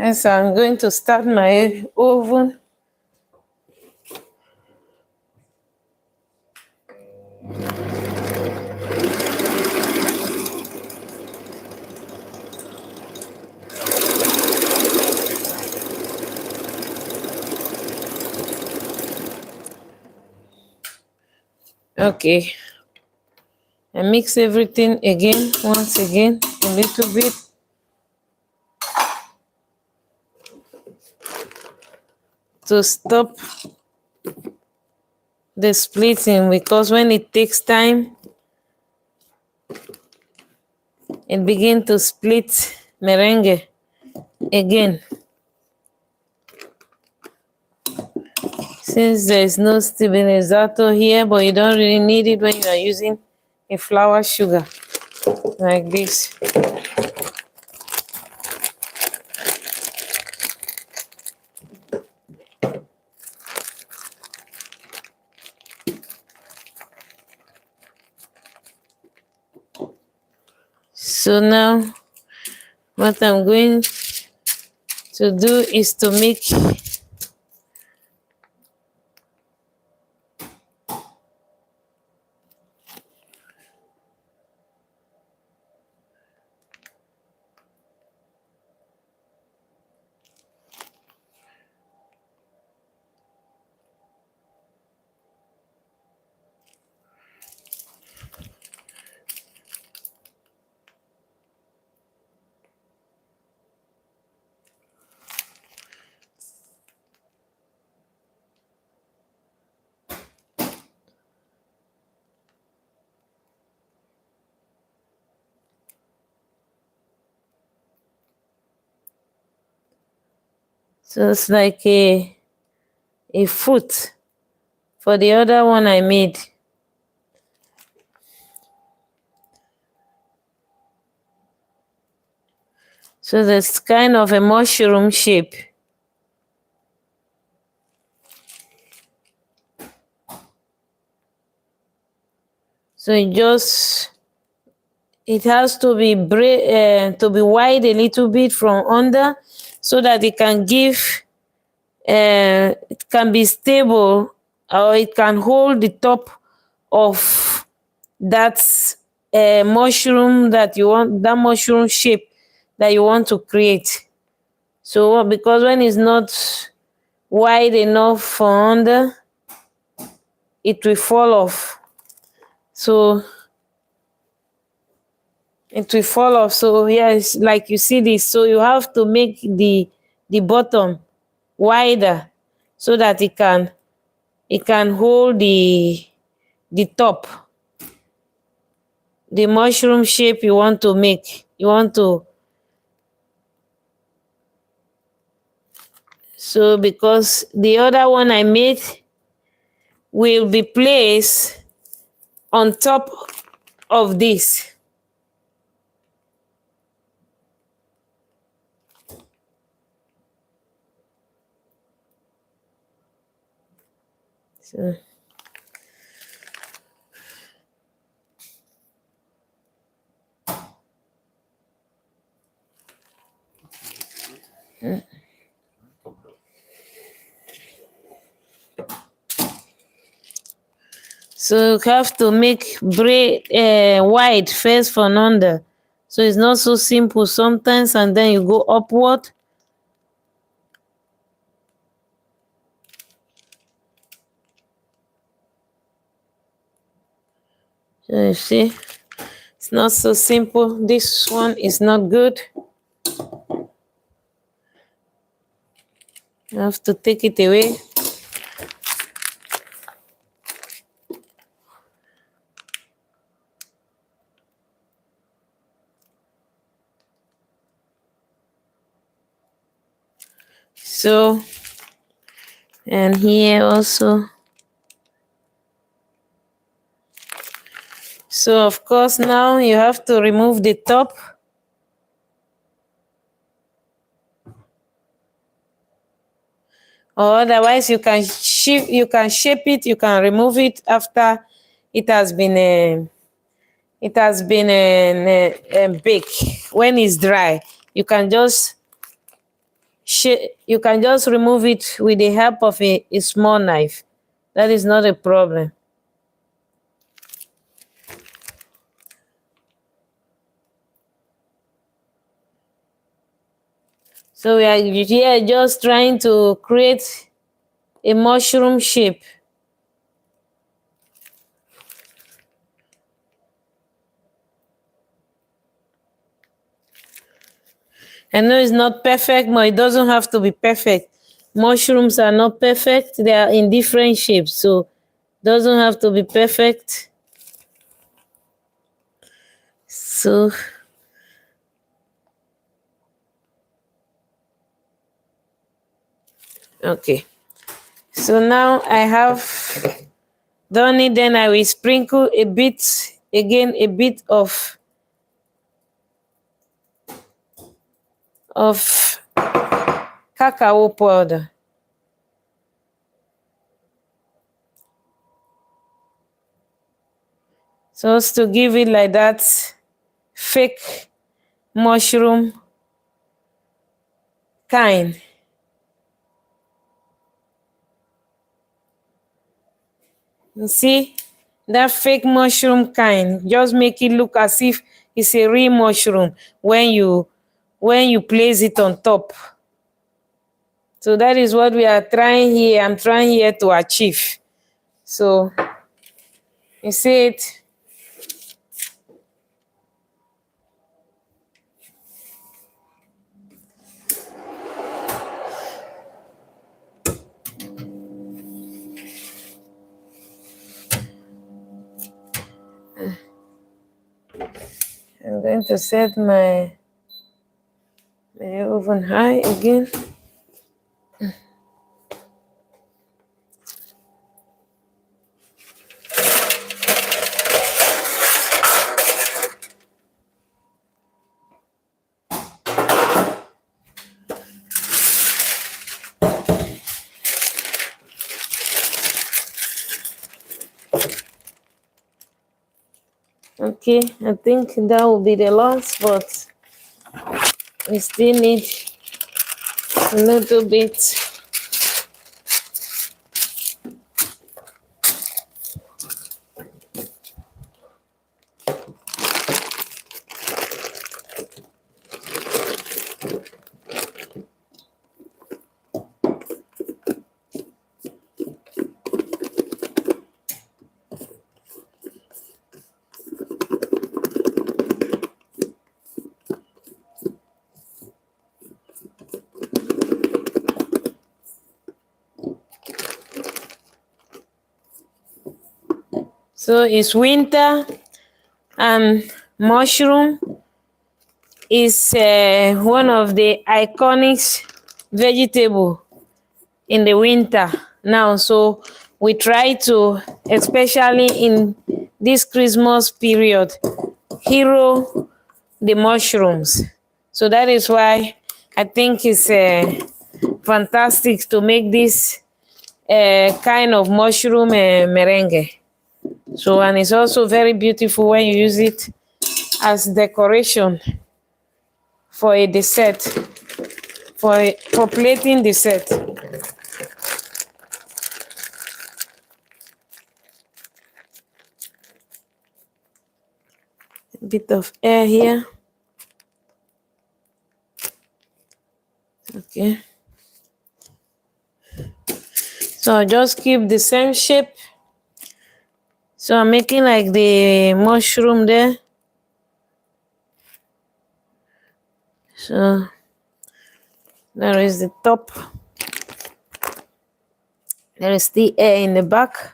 S1: And so I'm going to start my oven. Okay, I mix everything again, once again, a little bit. To stop the splitting, because when it takes time, it begins to split meringue again. Since there is no stabilizer here, but you don't really need it when you are using a flour sugar like this. So now what I'm going to do is to make so it's like a foot for the other one I made. So that's kind of a mushroom shape. So it has to be wide a little bit from under, so that it can give it can be stable, or it can hold the top of that mushroom that you want, that mushroom shape that you want to create. So because when it's not wide enough for under, it will fall off. So it will fall off. So yes, like you see this. So you have to make the bottom wider so that it can hold the top, the mushroom shape you want to make. So because the other one I made will be placed on top of this. So So you have to make braid wide first from under. So it's not so simple sometimes, and then you go upward. So you see, it's not so simple. This one is not good. You have to take it away. So, and here also. So of course now you have to remove the top. Or otherwise you can shape it, you can remove it after it has been baked. When it's dry, you can just remove it with the help of a small knife. That is not a problem. So we are here just trying to create a mushroom shape. I know it's not perfect, but it doesn't have to be perfect. Mushrooms are not perfect. They are in different shapes, so it doesn't have to be perfect. So okay. So now I have done it, then I will sprinkle a bit of cacao powder. So as to give it like that fake mushroom kind. You see that fake mushroom kind, just make it look as if it's a real mushroom when you place it on top. So that is what we are trying here. I'm trying here to achieve. So you see it. I'm going to set my oven high again. Okay, I think that will be the last, but we still need a little bit. So it's winter, and mushroom is one of the iconic vegetable in the winter now. So we try to, especially in this Christmas period, hero the mushrooms. So that is why I think it's fantastic to make this kind of mushroom merengue. So, and it's also very beautiful when you use it as decoration for a dessert, for plating dessert. A bit of air here. Okay. So I'll just keep the same shape. So I'm making like the mushroom there. So there is the top. There is the air in the back.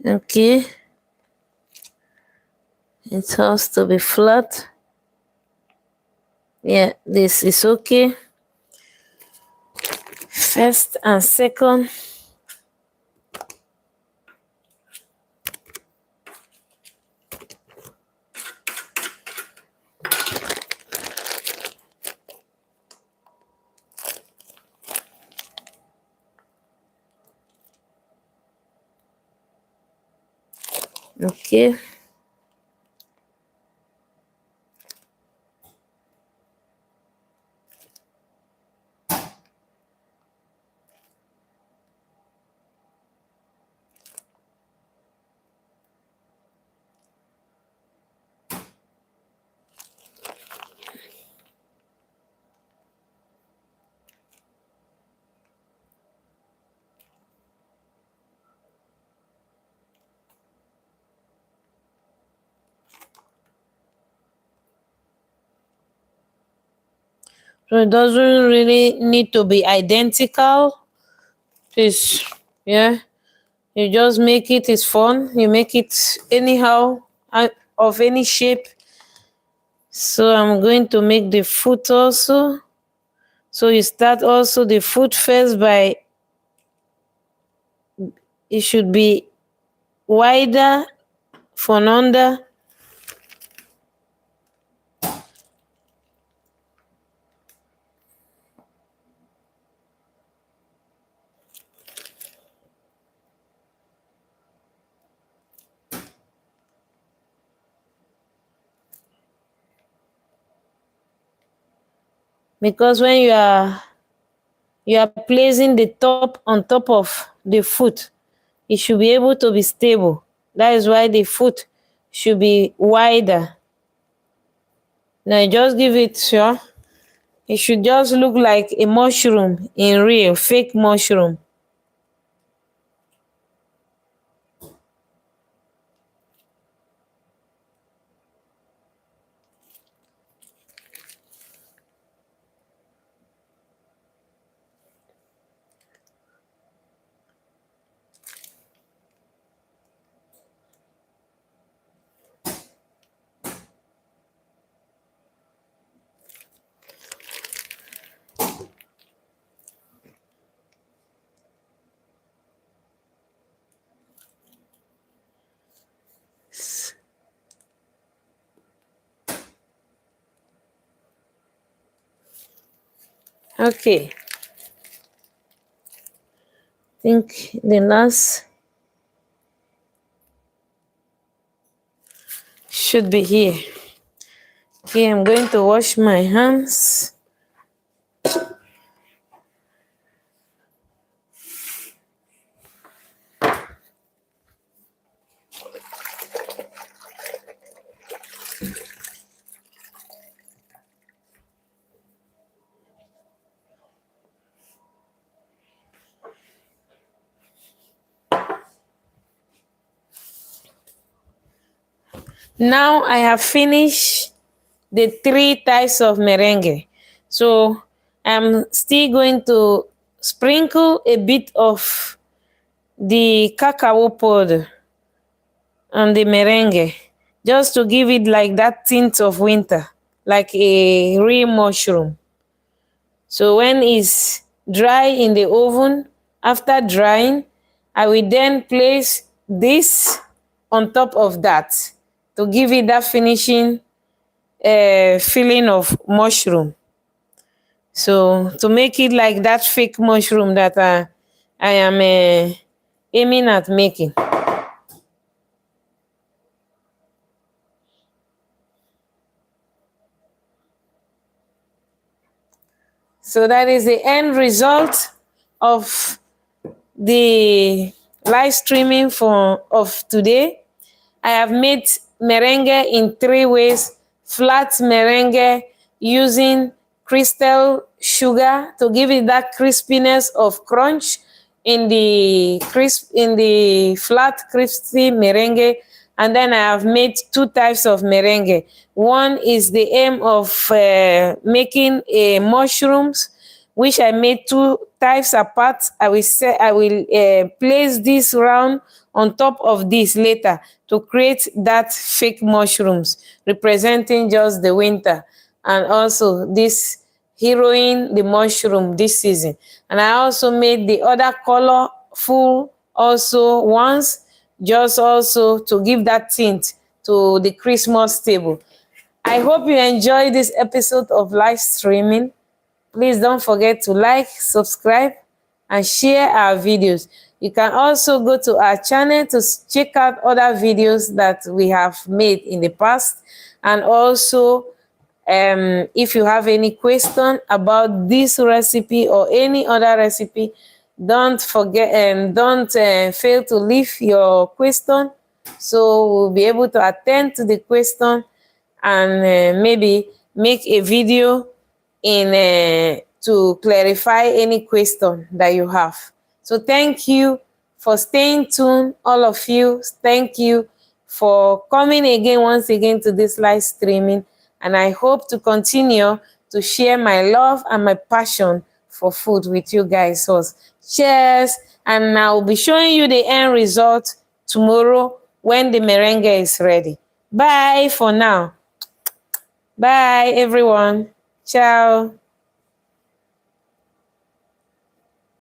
S1: Okay. It has to be flat. Yeah, this is okay. First and second. Okay. So it doesn't really need to be identical. It's, yeah, you just make it, it's fun. You make it anyhow, of any shape. So I'm going to make the foot also. So you start also the foot first by, it should be wider from under. Because when you are placing the top on top of the foot, it should be able to be stable. That is why the foot should be wider. Now just give it, sure. It should just look like a mushroom in real, fake mushroom. Okay. I think the last should be here. Okay, I'm going to wash my hands. Now I have finished the 3 types of merengue. So I'm still going to sprinkle a bit of the cacao powder on the meringue, just to give it like that tint of winter, like a real mushroom. So when it's dry in the oven, after drying, I will then place this on top of that to give it that finishing feeling of mushroom. So to make it like that fake mushroom that I am aiming at making. So that is the end result of the live streaming for of today. I have made merengue in 3 ways. Flat merengue using crystal sugar to give it that crispiness of crunch in the flat crispy merengue. And then I have made 2 types of merengue. One is the aim of making a mushrooms, which I made 2 types apart. I will place this round on top of this later to create that fake mushrooms representing just the winter, and also this heroine the mushroom this season. And I also made the other colorful also ones, just also to give that tint to the Christmas table. I hope you enjoy this episode of live streaming. Please don't forget to like, subscribe, and share our videos. You can also go to our channel to check out other videos that we have made in the past. And also, if you have any question about this recipe or any other recipe, don't forget and don't fail to leave your question, so we'll be able to attend to the question and maybe make a video in to clarify any question that you have. So thank you for staying tuned, all of you. Thank you for coming again, once again, to this live streaming. And I hope to continue to share my love and my passion for food with you guys. So cheers. And I'll be showing you the end result tomorrow when the merengue is ready. Bye for now. Bye, everyone. Ciao.